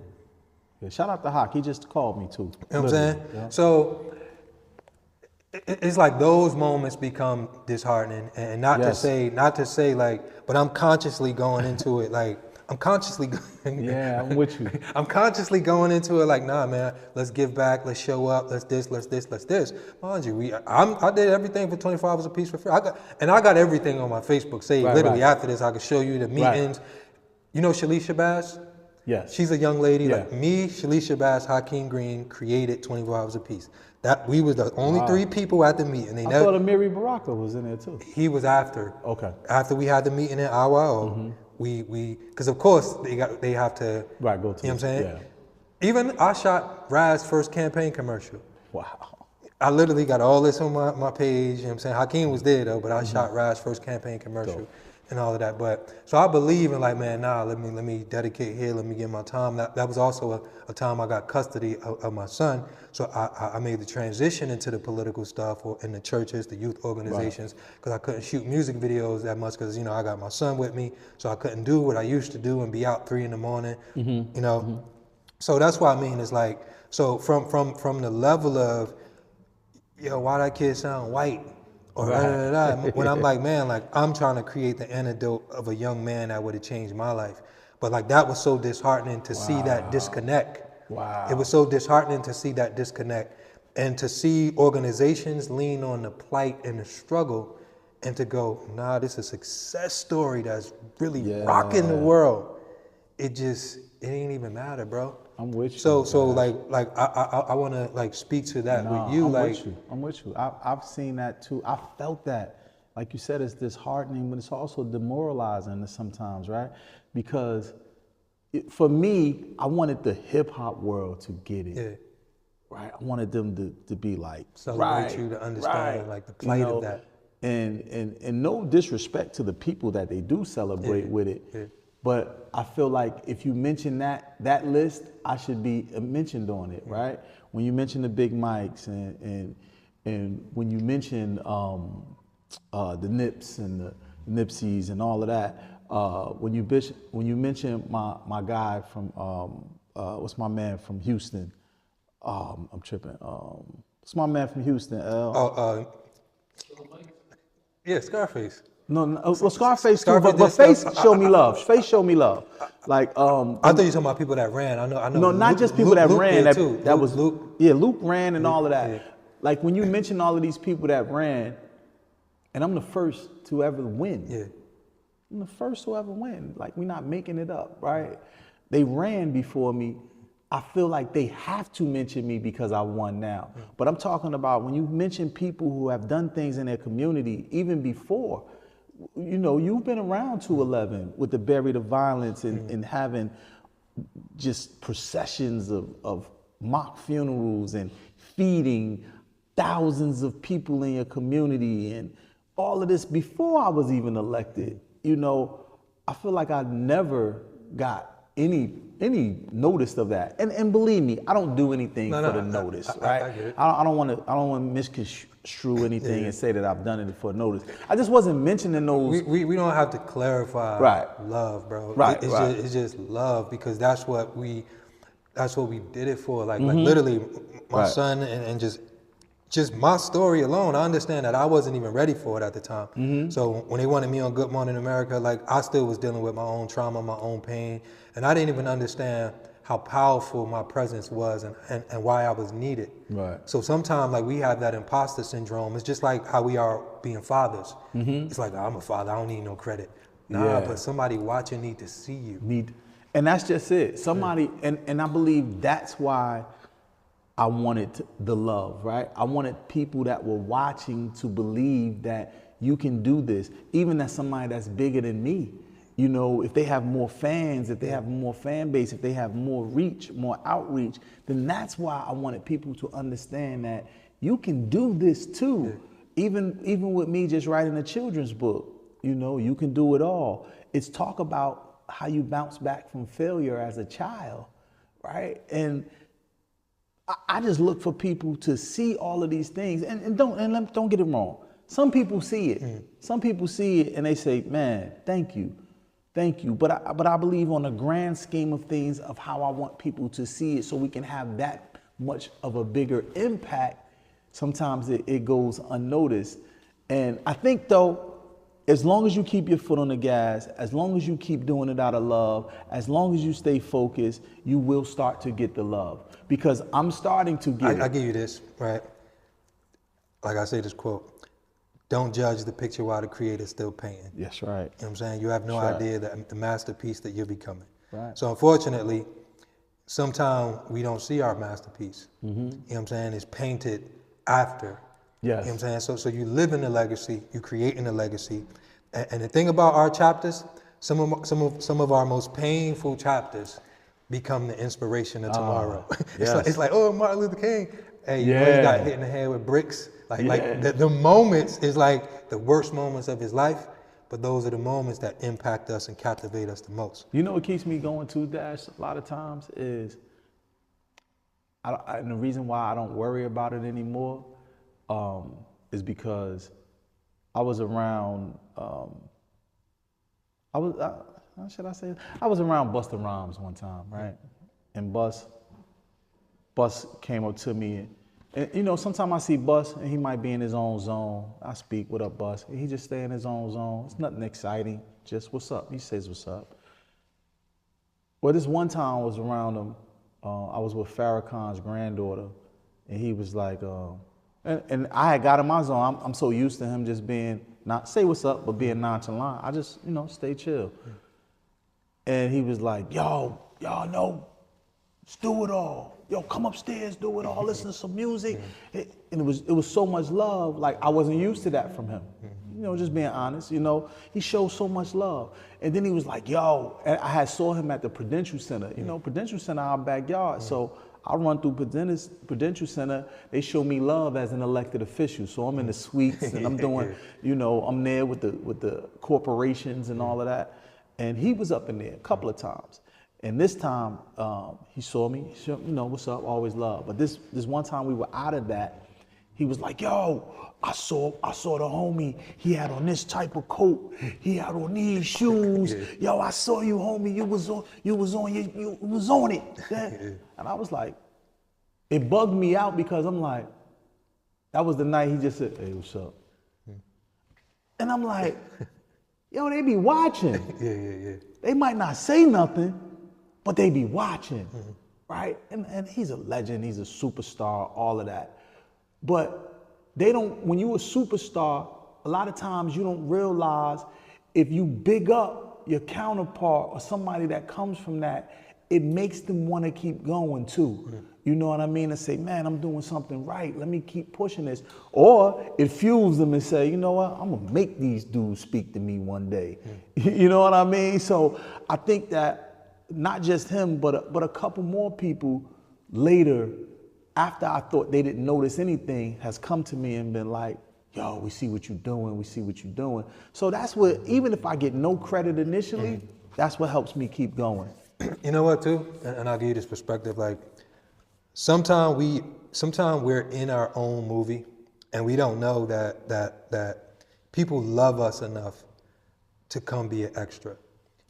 Yeah, shout out to Hawk. He just called me too.
You know what I'm saying?
Yeah.
So it's like those moments become disheartening, and not to say like, but I'm consciously going into it like, I'm consciously
Yeah, I'm with you.
I'm consciously going into it like, nah, man, let's give back, let's show up, let's this. Mind you, I did everything for 24 hours a piece for free. I got everything on my Facebook saved. Literally after this, I could show you the meetings. Right. You know Shalice Shabazz?
Yes.
She's a young lady. Yeah. Like me, Shalice Shabazz, Hakeem Green created 24 hours a piece. That we were the only 3 people at the meeting.
I thought Amiri Baraka was in there too.
He was after.
Okay.
After we had the meeting in IYO, because of course they have to
go to.
You know what I'm saying? Yeah. Even I shot Raz's first campaign commercial.
Wow.
I literally got all this on my page. You know what I'm saying? Hakeem was there though, but I shot Raz's first campaign commercial. And all of that, but so I believe in like, man, nah, let me dedicate here, let me give my time. That was also a time I got custody of my son, so I made the transition into the political stuff or in the churches, the youth organizations, because I couldn't shoot music videos that much because, you know, I got my son with me, so I couldn't do what I used to do and be out 3 a.m, you know. So that's what I mean, is like, so from the level of, yo, why that kid sound white? Or when I'm like, man, like I'm trying to create the antidote of a young man that would have changed my life. But like that was so disheartening to see that disconnect.
Wow.
It was so disheartening to see that disconnect and to see organizations lean on the plight and the struggle and to go, nah, this is a success story that's really rocking the world. It ain't even matter, bro.
I'm with you.
So like I want to like speak to that with you.
I'm with you. I've seen that too. I felt that. Like you said, it's disheartening, but it's also demoralizing sometimes, right? Because for me, I wanted the hip hop world to get it. Yeah. Right. I wanted them to be like
celebrate you, to understand like the plight of that.
And no disrespect to the people that they do celebrate with it. Yeah. But I feel like if you mention that list, I should be mentioned on it, right? When you mention the Big Mics and when you mention the Nips and the Nipseys and all of that, when you mention my guy from what's my man from Houston? I'm tripping. What's my man from Houston?
Yeah, Scarface.
No, well, Scarface too, but Face showed me love. Face showed me love. Like,
I thought you were talking about people that ran. I know.
No, not just people that ran. That was
Luke.
Yeah, Luke ran and all of that. Yeah. Like when you mention all of these people that ran, and I'm the first to ever win. Yeah. I'm the first to ever win. Like, we're not making it up, right? They ran before me. I feel like they have to mention me because I won now. But I'm talking about when you mention people who have done things in their community even before. You know, you've been around 211 with the Bury the Violence and having just processions of mock funerals and feeding thousands of people in your community and all of this before I was even elected. You know, I feel like I never got any notice of that. And believe me, I don't do anything for the notice, right? I get it. I don't want to misconstrue anything and say that I've done it for notice. I just wasn't mentioning those.
We don't have to clarify love, bro. It's just love, because that's what we did it for. Like literally my son and just my story alone, I understand that I wasn't even ready for it at the time. So when they wanted me on Good Morning America, like I still was dealing with my own trauma, my own pain, and I didn't even understand how powerful my presence was and why I was needed. Right. So sometimes like we have that imposter syndrome. It's just like how we are being fathers. It's like, I'm a father, I don't need no credit. Nah, but somebody watching need to see you.
And that's just it. Somebody, and I believe that's why I wanted the love, right? I wanted people that were watching to believe that you can do this, even as somebody that's bigger than me. You know, if they have more fans, if they have more fan base, if they have more reach, more outreach, then that's why I wanted people to understand that you can do this too. even with me just writing a children's book, you know, you can do it all. It's talk about how you bounce back from failure as a child, right? And I just look for people to see all of these things, and don't get it wrong. Some people see it. Some people see it and they say, "Man, thank you." But I believe on the grand scheme of things of how I want people to see it, so we can have that much of a bigger impact. Sometimes it goes unnoticed, and I think though, as long as you keep your foot on the gas, as long as you keep doing it out of love, as long as you stay focused, you will start to get the love. Because I'm starting to get
I give you this, right? Like I say this quote, don't judge the picture while the creator's still painting.
Yes, right.
You know what I'm saying? You have no idea that the masterpiece that you're becoming.
Right.
So unfortunately, sometimes we don't see our masterpiece. You know what I'm saying? It's painted after.
Yes.
You know what I'm saying? So you live in the legacy, you creating a legacy. And the thing about our chapters, some of our most painful chapters become the inspiration of tomorrow.
Yes.
It's like, oh, Martin Luther King. Hey, you know,
Yeah.
he got hit in the head with bricks. Like
Yeah.
the moments is like the worst moments of his life, but those are the moments that impact us and captivate us the most.
You know what keeps me going too, Dash, a lot of times is, and the reason why I don't worry about it anymore is because I was around, how should I say it? I was around Busta Rhymes one time, right? And Bus came up to me, and you know, sometimes I see Bus and he might be in his own zone. I speak, "What up, Bus?" And he just stay in his own zone. It's nothing exciting, just "What's up?" He says, "What's up?" Well, this one time I was around him, I was with Farrakhan's granddaughter, and he was like, and I had got in my zone. I'm so used to him just being, not say what's up, but being nonchalant. I just, you know, stay chill. And he was like, "Yo, y'all know, let's do it all. Yo, come upstairs, do it all, listen to some music." And it was so much love, like I wasn't used to that from him. You know, just being honest, you know, he showed so much love. And then he was like, "Yo," and I had saw him at the Prudential Center. You know, Prudential Center, our backyard. So I run through Prudential Center. They show me love as an elected official. So I'm in the suites and I'm doing, you know, I'm there with the corporations and all of that. And he was up in there a couple of times. And this time he saw me, you know, "What's up?" Always love. But this one time we were out of that, he was like, "Yo, I saw the homie. He had on this type of coat. He had on these shoes. Yo, I saw you, homie. You was on it." And I was like, it bugged me out because I'm like, that was the night he just said, "Hey, what's up?" And I'm like, yo, they be watching.
Yeah.
They might not say nothing, but they be watching, right? And he's a legend. He's a superstar, all of that. But they don't, when you a superstar, a lot of times you don't realize if you big up your counterpart or somebody that comes from that, it makes them want to keep going too. You know what I mean? And say, "Man, I'm doing something right. Let me keep pushing this." Or it fuels them and say, "You know what? I'm going to make these dudes speak to me one day." You know what I mean? So I think that not just him, but a couple more people later, after I thought they didn't notice anything, has come to me and been like, "Yo, we see what you're doing. We see what you're doing." So that's what, even if I get no credit initially, that's what helps me keep going.
You know what, too? And I'll give you this perspective. Like, sometimes we're in our own movie and we don't know that people love us enough to come be an extra.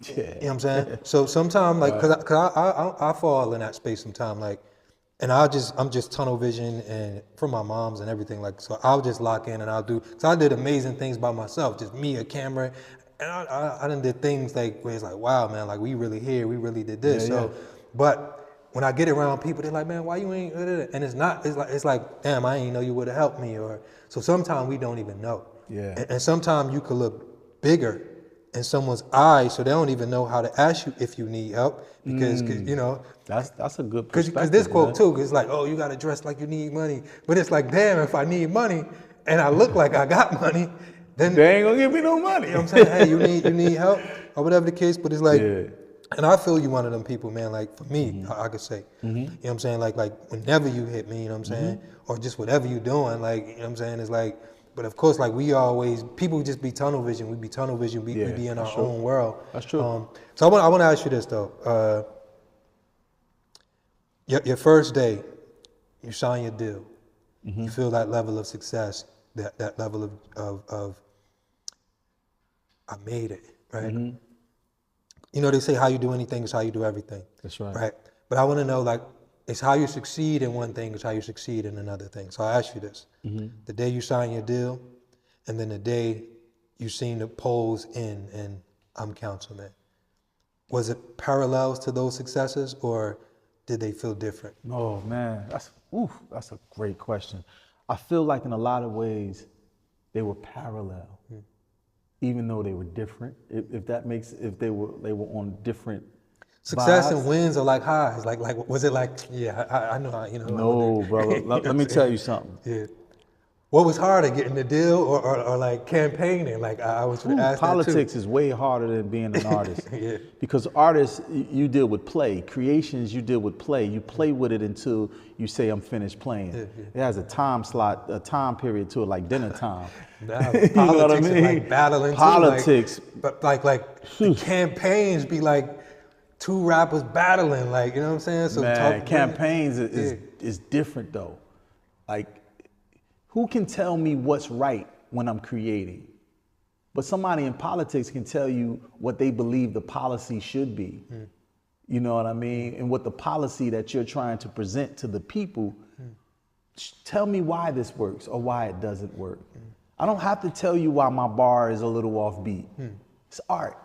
Yeah.
You know what I'm saying? So sometimes, like, cause I fall in that space sometimes, like, and I'm just tunnel vision and from my mom's and everything, like, so I'll just lock in and cause I did amazing things by myself, just me, a camera, and I done did things like, where it's like, wow, man, like we really here, we really did this. But when I get around people, they're like, "Man, why you ain't," and it's like, "Damn, I ain't know you would have helped me," or, so sometimes we don't even know.
Yeah.
And sometimes you could look bigger in someone's eyes, so they don't even know how to ask you if you need help, because, cause, you know.
That's a good perspective.
Because this quote too, it's like, "Oh, you gotta dress like you need money," but it's like, damn, if I need money and I look like I got money, then
they ain't gonna give me no money.
You know what I'm saying? Hey, you need help or whatever the case. But it's like, and I feel you one of them people, man. Like for me, I could say, you know what I'm saying? Like whenever you hit me, you know what I'm saying, or just whatever you doing, like, you know what I'm saying? It's like, But of course, like people just be tunnel vision. We be tunnel vision. We be in our own world.
That's true.
So I want to ask you this though. Your first day, you sign your deal. You feel that level of success, that level of I made it, right? You know, they say how you do anything is how you do everything.
That's right.
Right? But I want to know, like, it's how you succeed in one thing is how you succeed in another thing. So I ask you this. The day you sign your deal, and then the day you seen the polls in and I'm councilman, was it parallels to those successes or did they feel different?
Oh man, that's a great question. I feel like in a lot of ways they were parallel, even though they were different. If they were on different
Success
vibes.
and wins are like highs. Like was it like, I know how, you know.
No, brother. Let me tell you something.
Yeah. What was harder, getting the deal or like campaigning? Like I was asked that too.
Politics is way harder than being an artist.
Yeah.
Because artists, you deal with play. Creations, you deal with play. You play with it until you say, I'm finished playing. It has a time slot, a time period to it, like dinner time.
Nah,
You know what I
politics
mean?
is like battling
Politics.
too. But like the campaigns be like two rappers battling, like, you know what I'm saying? So
Man, campaigns is different though. Like, who can tell me what's right when I'm creating? But somebody in politics can tell you what they believe the policy should be. You know what I mean? And what the policy that you're trying to present to the people, tell me why this works or why it doesn't work. I don't have to tell you why my bar is a little offbeat. It's art.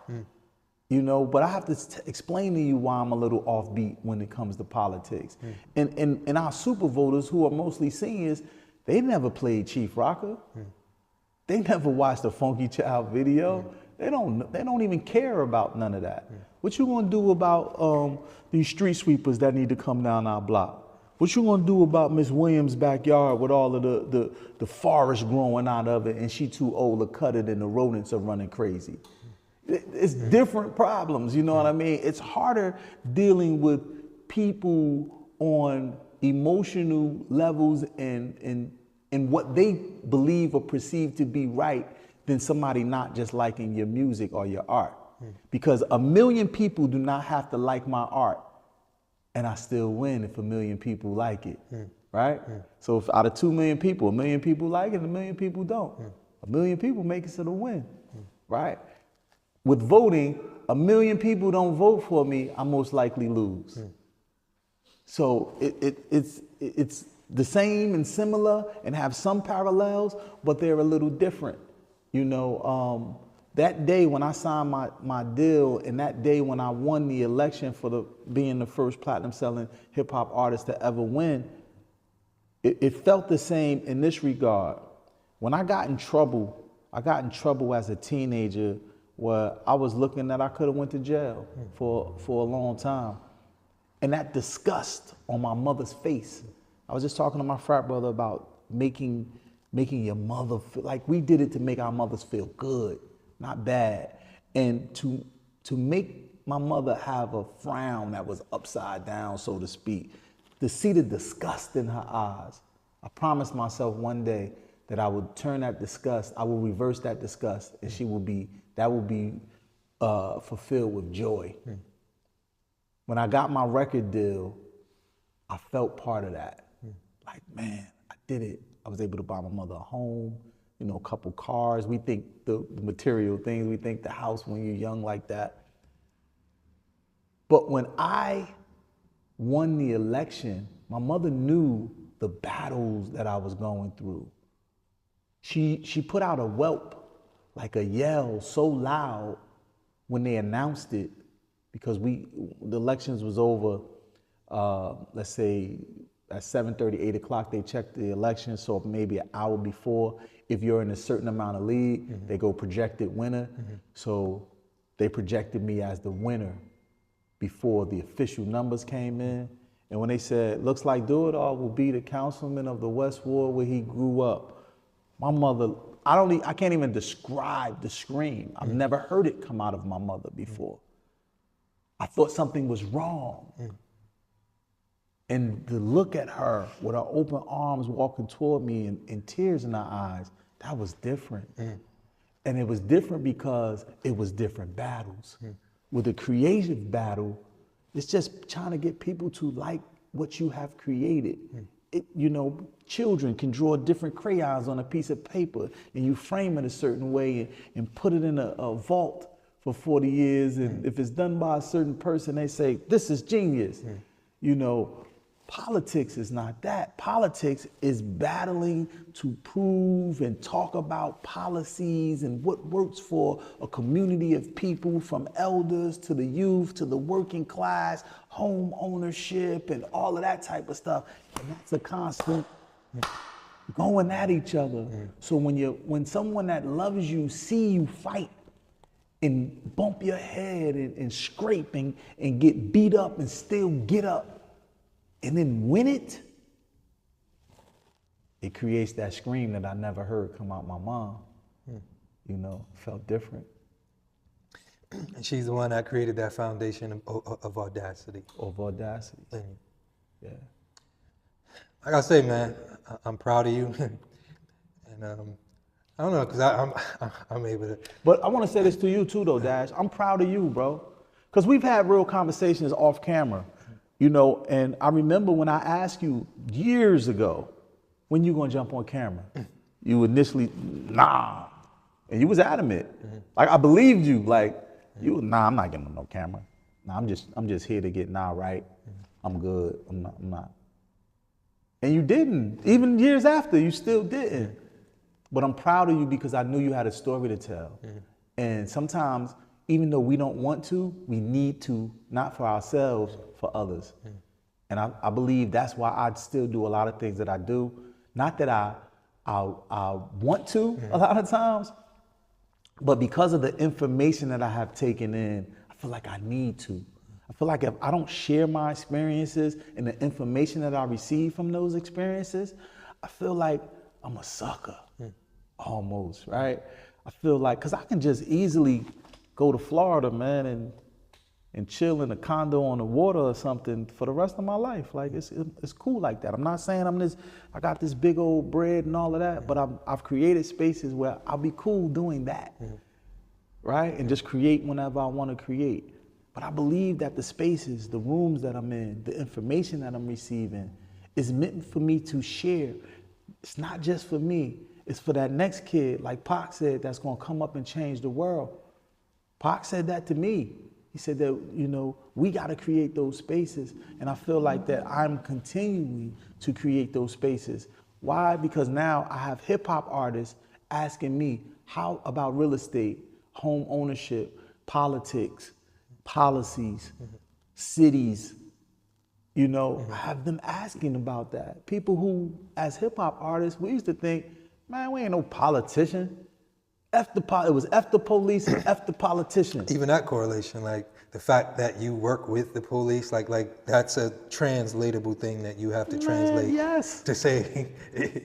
You know, but I have to explain to you why I'm a little offbeat when it comes to politics. And our super voters, who are mostly seniors, they never played Chief Rocker. They never watched a Funky Child video. They don't even care about none of that. What you gonna do about these street sweepers that need to come down our block? What you gonna do about Miss Williams' backyard with all of the forest growing out of it and she too old to cut it and the rodents are running crazy? It's different problems, you know what I mean? It's harder dealing with people on emotional levels and what they believe or perceive to be right than somebody not just liking your music or your art. Because 1 million people do not have to like my art and I still win if 1 million people like it, right? So if out of 2 million people, 1 million people like it, 1 million people don't. 1 million people make it to the win, right? With voting, 1 million people don't vote for me, I most likely lose. So it's the same and similar and have some parallels, but they're a little different. You know, that day when I signed my deal and that day when I won the election for being the first platinum selling hip hop artist to ever win, it felt the same in this regard. When I got in trouble as a teenager where I was looking that I could have went to jail for a long time. And that disgust on my mother's face. I was just talking to my frat brother about making your mother feel like we did it to make our mothers feel good, not bad. And to make my mother have a frown that was upside down, so to speak, to see the disgust in her eyes. I promised myself one day that I would turn that disgust, I will reverse that disgust, and that will be fulfilled with joy. When I got my record deal, I felt part of that. Like, man, I did it. I was able to buy my mother a home, you know, a couple cars. We think the material things, we think the house when you're young like that. But when I won the election, my mother knew the battles that I was going through. She put out a whelp, like a yell so loud when they announced it, because the elections was over, let's say at 7:30, 8 o'clock, they checked the election. So maybe an hour before, if you're in a certain amount of lead, they go projected winner. So they projected me as the winner before the official numbers came in. And when they said, looks like Do-It-All will be the councilman of the West Ward where he grew up, my mother, I can't even describe the scream. I've never heard it come out of my mother before. I thought something was wrong. And to look at her with her open arms walking toward me and tears in her eyes, that was different. And it was different because it was different battles. With a creative battle, it's just trying to get people to like what you have created. You know, children can draw different crayons on a piece of paper and you frame it a certain way and put it in a vault for 40 years. And if it's done by a certain person, they say, this is genius. You know, politics is not that. Politics is battling to prove and talk about policies and what works for a community of people, from elders to the youth to the working class, home ownership and all of that type of stuff. And that's a constant going at each other. So when someone that loves you see you fight and bump your head and scrape and get beat up and still get up, and then win it, it creates that scream that I never heard come out my mom. You know, felt different.
And she's the one that created that foundation of audacity.
Of audacity. Yeah.
Like I say, man, I'm proud of you. And I don't know, because I'm able to.
But I want to say this to you too, though, Dash. I'm proud of you, bro. Because we've had real conversations off camera. You know, and I remember when I asked you years ago, when you gonna jump on camera? You initially, nah. And you was adamant. Like, I believed you. Like, you, nah, I'm not getting on no camera. Nah, I'm just here to get right. I'm good. I'm not. And you didn't. Even years after, you still didn't. But I'm proud of you because I knew you had a story to tell. And sometimes, even though we don't want to, we need to, not for ourselves, for others. And I believe that's why I still do a lot of things that I do. Not that I want to a lot of times, but because of the information that I have taken in, I feel like I need to. I feel like if I don't share my experiences and the information that I receive from those experiences, I feel like I'm a sucker, almost, right? I feel like, because I can just easily go to Florida, man, and chill in a condo on the water or something for the rest of my life. Like, it's cool like that. I'm not saying I got this big old bread and all of that, but I've created spaces where I'll be cool doing that, right? And just create whenever I want to create. But I believe that the spaces, the rooms that I'm in, the information that I'm receiving is meant for me to share. It's not just for me. It's for that next kid, like Pac said, that's going to come up and change the world. Pac said that to me. He said that, you know, we got to create those spaces. And I feel like that I'm continuing to create those spaces. Why? Because now I have hip hop artists asking me, how about real estate, home ownership, politics, policies, cities? You know, I have them asking about that. People who, as hip hop artists, we used to think, man, we ain't no politician. It was F the police and F the politicians.
Even that correlation, like the fact that you work with the police, like that's a translatable thing that you have to translate.
Yes.
To say,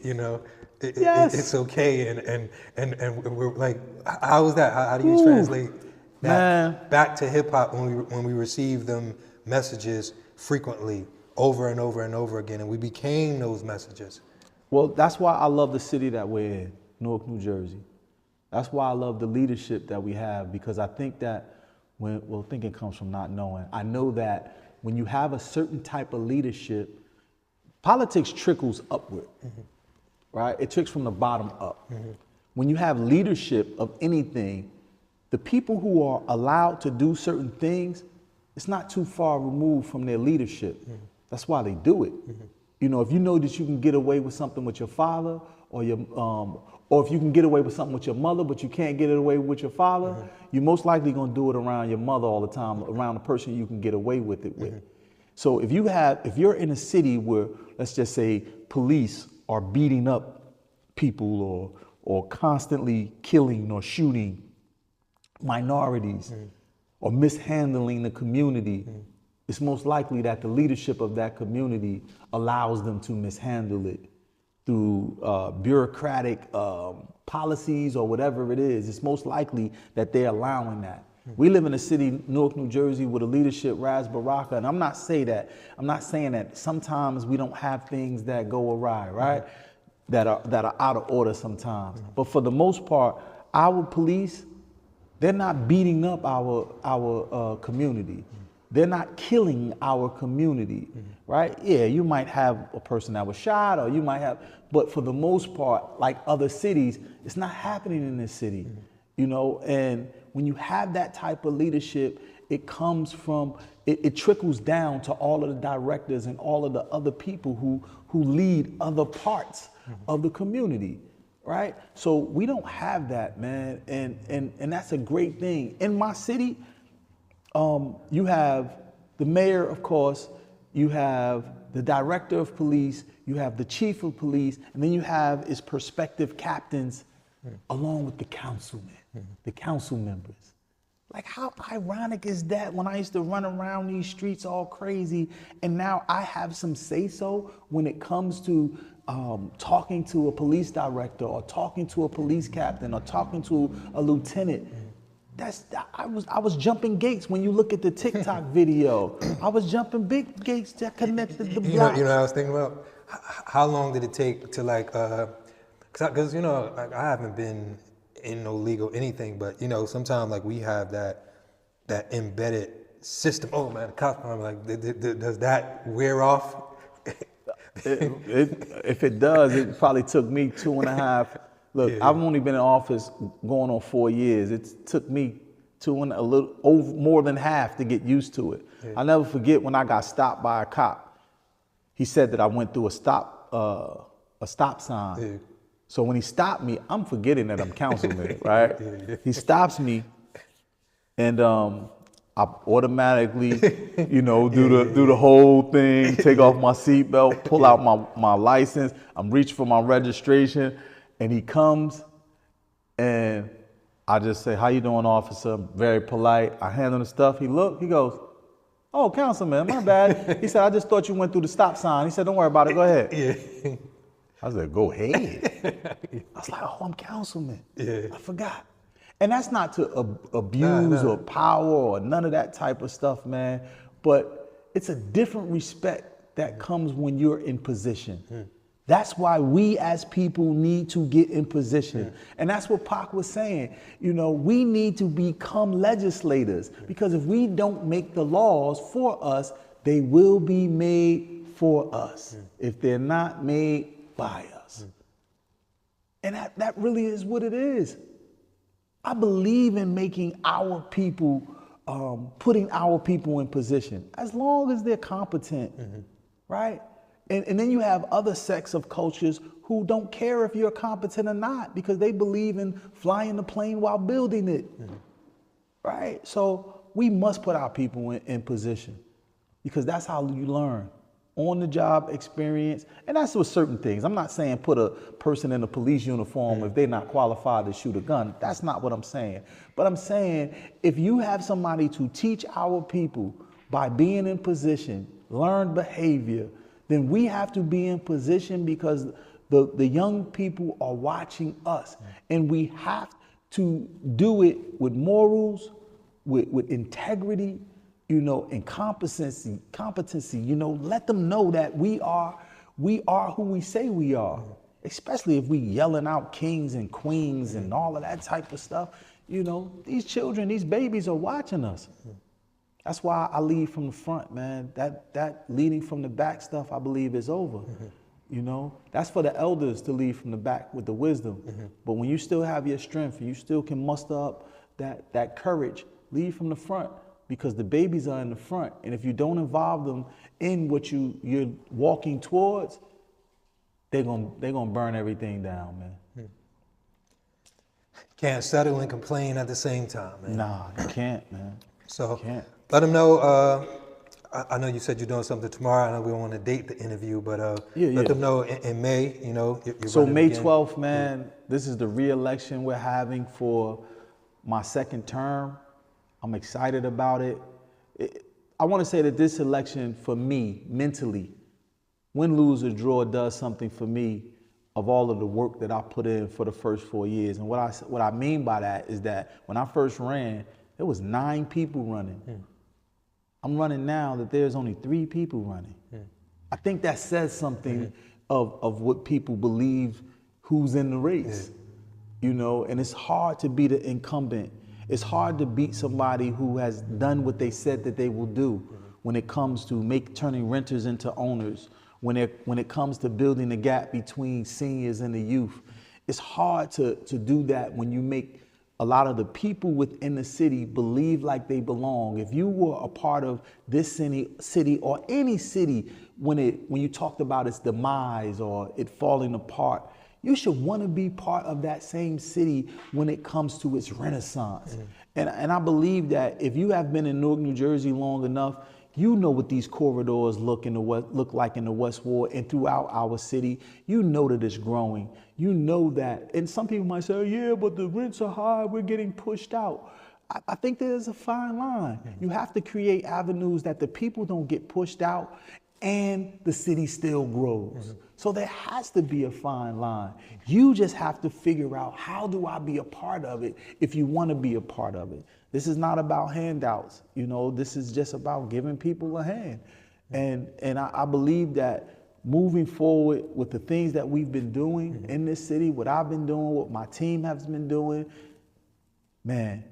you know,
Yes.
it's okay, and we're like, how is that? How do you translate that back to hip hop when we receive them messages frequently, over and over and over again, and we became those messages?
Well, that's why I love the city that we're in, Newark, New Jersey. That's why I love the leadership that we have, because I think that thinking comes from not knowing. I know that when you have a certain type of leadership, politics trickles upward, right? It trickles from the bottom up. When you have leadership of anything, the people who are allowed to do certain things, it's not too far removed from their leadership. That's why they do it. You know, if you know that you can get away with something with your father, or or if you can get away with something with your mother, but you can't get it away with your father, you're most likely gonna do it around your mother all the time, around the person you can get away with it with. So if you're in a city where, let's just say, police are beating up people or constantly killing or shooting minorities or mishandling the community, it's most likely that the leadership of that community allows them to mishandle it through bureaucratic policies or whatever it is. It's most likely that they're allowing that. We live in a city, Newark, New Jersey, with a leadership, Raz Baraka, and I'm not saying that sometimes we don't have things that go awry, right? that are out of order sometimes. But for the most part, our police, they're not beating up our community. They're not killing our community, right? Yeah, you might have a person that was shot, or you might have, but for the most part, like other cities, it's not happening in this city, you know? And when you have that type of leadership, it comes from, it trickles down to all of the directors and all of the other people who lead other parts of the community, right? So we don't have that, man. And that's a great thing. In my city, you have the mayor, of course, you have the director of police, you have the chief of police, and then you have his prospective captains along with the councilmen, the council members. Like, how ironic is that when I used to run around these streets all crazy, and now I have some say-so when it comes to talking to a police director, or talking to a police captain, or talking to a lieutenant. I was jumping gates. When you look at the TikTok video, I was jumping big gates that connected the blocks.
You know, I was thinking about how long did it take to like, because you know, I haven't been in no legal anything, but you know, sometimes like we have that embedded system. Oh man, the cops, I'm like, does that wear off?
If it does, it probably took me 2.5. Look, I've only been in office going on 4 years. It took me more than half to get used to it. I'll never forget when I got stopped by a cop. He said that I went through a stop sign.
Yeah.
So when he stopped me, I'm forgetting that I'm councilman, right? He stops me, and I automatically, you know, do the whole thing, take off my seatbelt, pull out my license. I'm reaching for my registration. And he comes, and I just say, "How you doing, officer?" I'm very polite. I hand him the stuff. He goes, "Oh, councilman, my bad." He said, "I just thought you went through the stop sign." He said, "Don't worry about it. Go ahead."
Yeah.
I said, "Go ahead." I was like, "Oh, I'm councilman."
Yeah.
I forgot. And that's not to abuse or power or none of that type of stuff, man. But it's a different respect that comes when you're in position. That's why we as people need to get in position. And that's what Pac was saying. You know, we need to become legislators, because if we don't make the laws for us, they will be made for us if they're not made by us. And that really is what it is. I believe in making our people, putting our people in position, as long as they're competent, right? And then you have other sects of cultures who don't care if you're competent or not, because they believe in flying the plane while building it, right? So we must put our people in position, because that's how you learn. On-the-job experience, and that's with certain things. I'm not saying put a person in a police uniform if they're not qualified to shoot a gun. That's not what I'm saying. But I'm saying if you have somebody to teach our people by being in position, learn behavior, then we have to be in position, because the young people are watching us. And we have to do it with morals, with integrity, you know, and competency, you know, let them know that we are who we say we are, especially if we yelling out kings and queens and all of that type of stuff. You know, these children, these babies are watching us. That's why I lead from the front, man. That leading from the back stuff, I believe, is over. You know, that's for the elders to lead from the back with the wisdom. But when you still have your strength, and you still can muster up that courage, lead from the front, because the babies are in the front. And if you don't involve them in what you're walking towards, they're gonna burn everything down, man.
Can't settle and complain at the same time, man.
Nah, you can't, man.
So
You can't.
let them know. I know you said you're doing something tomorrow. I know we don't want to date the interview, but let them know in May, you know. You're
so May
again.
12th, man, this is the re-election we're having for my second term. I'm excited about it. I want to say that this election for me, mentally, win, lose, or draw, does something for me of all of the work that I put in for the first 4 years. And what I mean by that is that when I first ran, there was 9 people running. I'm running now that there's only 3 people running. I think that says something of what people believe who's in the race. You know, and it's hard to be the incumbent. It's hard to beat somebody who has done what they said that they will do when it comes to turning renters into owners, when it comes to building the gap between seniors and the youth. It's hard to do that when you make a lot of the people within the city believe like they belong. If you were a part of this city or any city when you talked about its demise or it falling apart, you should want to be part of that same city when it comes to its renaissance. And I believe that if you have been in Newark, New Jersey long enough, you know what these corridors look like in the West Ward and throughout our city. You know that it's growing. You know that. And some people might say, yeah, but the rents are high, we're getting pushed out. I think there's a fine line. You have to create avenues that the people don't get pushed out and the city still grows. So there has to be a fine line. You just have to figure out, how do I be a part of it if you want to be a part of it? This is not about handouts. You know, this is just about giving people a hand. And I believe that moving forward with the things that we've been doing in this city, what I've been doing, what my team has been doing, man,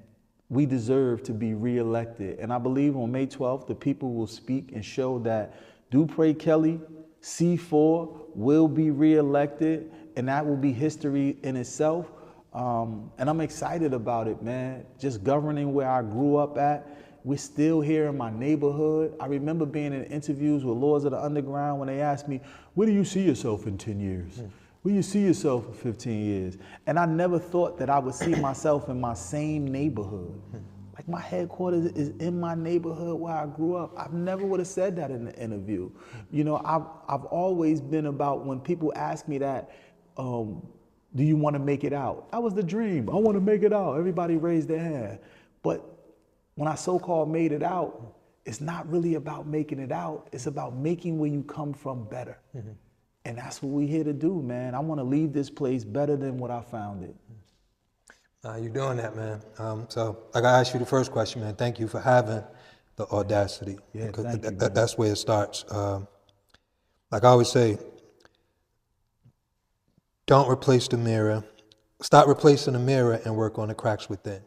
we deserve to be reelected. And I believe on May 12th, the people will speak and show that Dupré Kelly, C4, will be reelected, and that will be history in itself. And I'm excited about it, man. Just governing where I grew up at. We're still here in my neighborhood. I remember being in interviews with Lords of the Underground when they asked me, where do you see yourself in 10 years? Where do you see yourself in 15 years? And I never thought that I would see myself in my same neighborhood. Like, my headquarters is in my neighborhood where I grew up. I never would have said that in the interview. You know, I've always been about, when people ask me that, do you want to make it out? That was the dream. I want to make it out. Everybody raised their hand. But when I so-called made it out, it's not really about making it out. It's about making where you come from better. And that's what we're here to do, man. I want to leave this place better than what I found it.
You're doing that, man. So like I asked you the first question, man. Thank you for having the audacity.
Yeah,
because
thank you,
that's where it starts. Like I always say, don't replace the mirror. Stop replacing the mirror and work on the cracks within.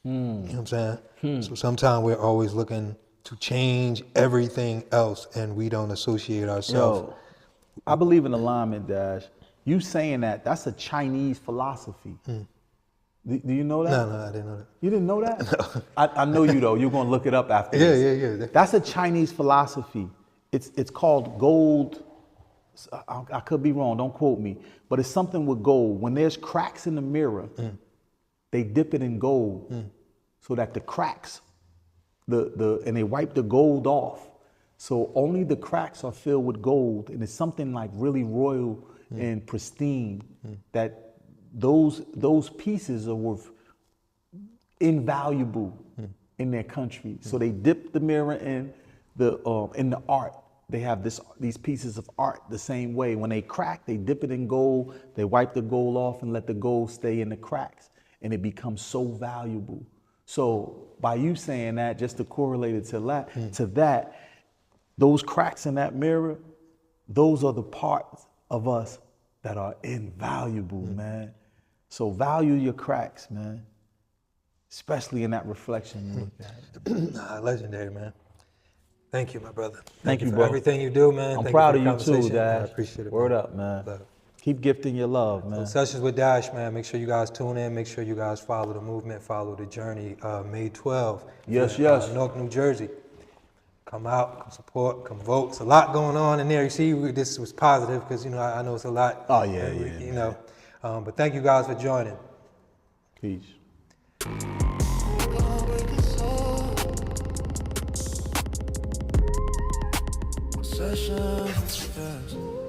You know what I'm saying? So sometimes we're always looking to change everything else, and we don't associate ourselves.
Yo, I believe in alignment, Dash. You saying that's a Chinese philosophy. Do you know that?
No, I didn't know that.
You didn't know that?
No.
I know you though. You're gonna look it up after this.
Yeah.
That's a Chinese philosophy. It's called gold. I could be wrong. Don't quote me. But it's something with gold. When there's cracks in the mirror, they dip it in gold so that the cracks, and they wipe the gold off. So only the cracks are filled with gold, and it's something like really royal and pristine that those pieces are worth invaluable in their country. So they dip the mirror in the art. They have these pieces of art the same way. When they crack, they dip it in gold, they wipe the gold off and let the gold stay in the cracks, and it becomes so valuable. So by you saying that, just to correlate it to that, those cracks in that mirror, those are the parts of us that are invaluable, man. So value your cracks, man, especially in that reflection you look at.
Legendary, man. Thank you, my brother.
Thank you,
for
bro.
everything you do, man.
I'm
Thank
proud
you
of
for the
you too,
conversation. I
Dash.
appreciate it.
Word
man.
up, man.
Love it.
Keep gifting your love, man.
Sessions with Dash, man. Make sure you guys tune in. Make sure you guys follow the movement, follow the journey. May 12th.
Yes.
Newark, New Jersey. Come out, come support, come vote. It's a lot going on in there. You see, this was positive because, you know, I know it's a lot.
Oh, yeah.
You know, but thank you guys for joining.
Peace.
Sessions, yes.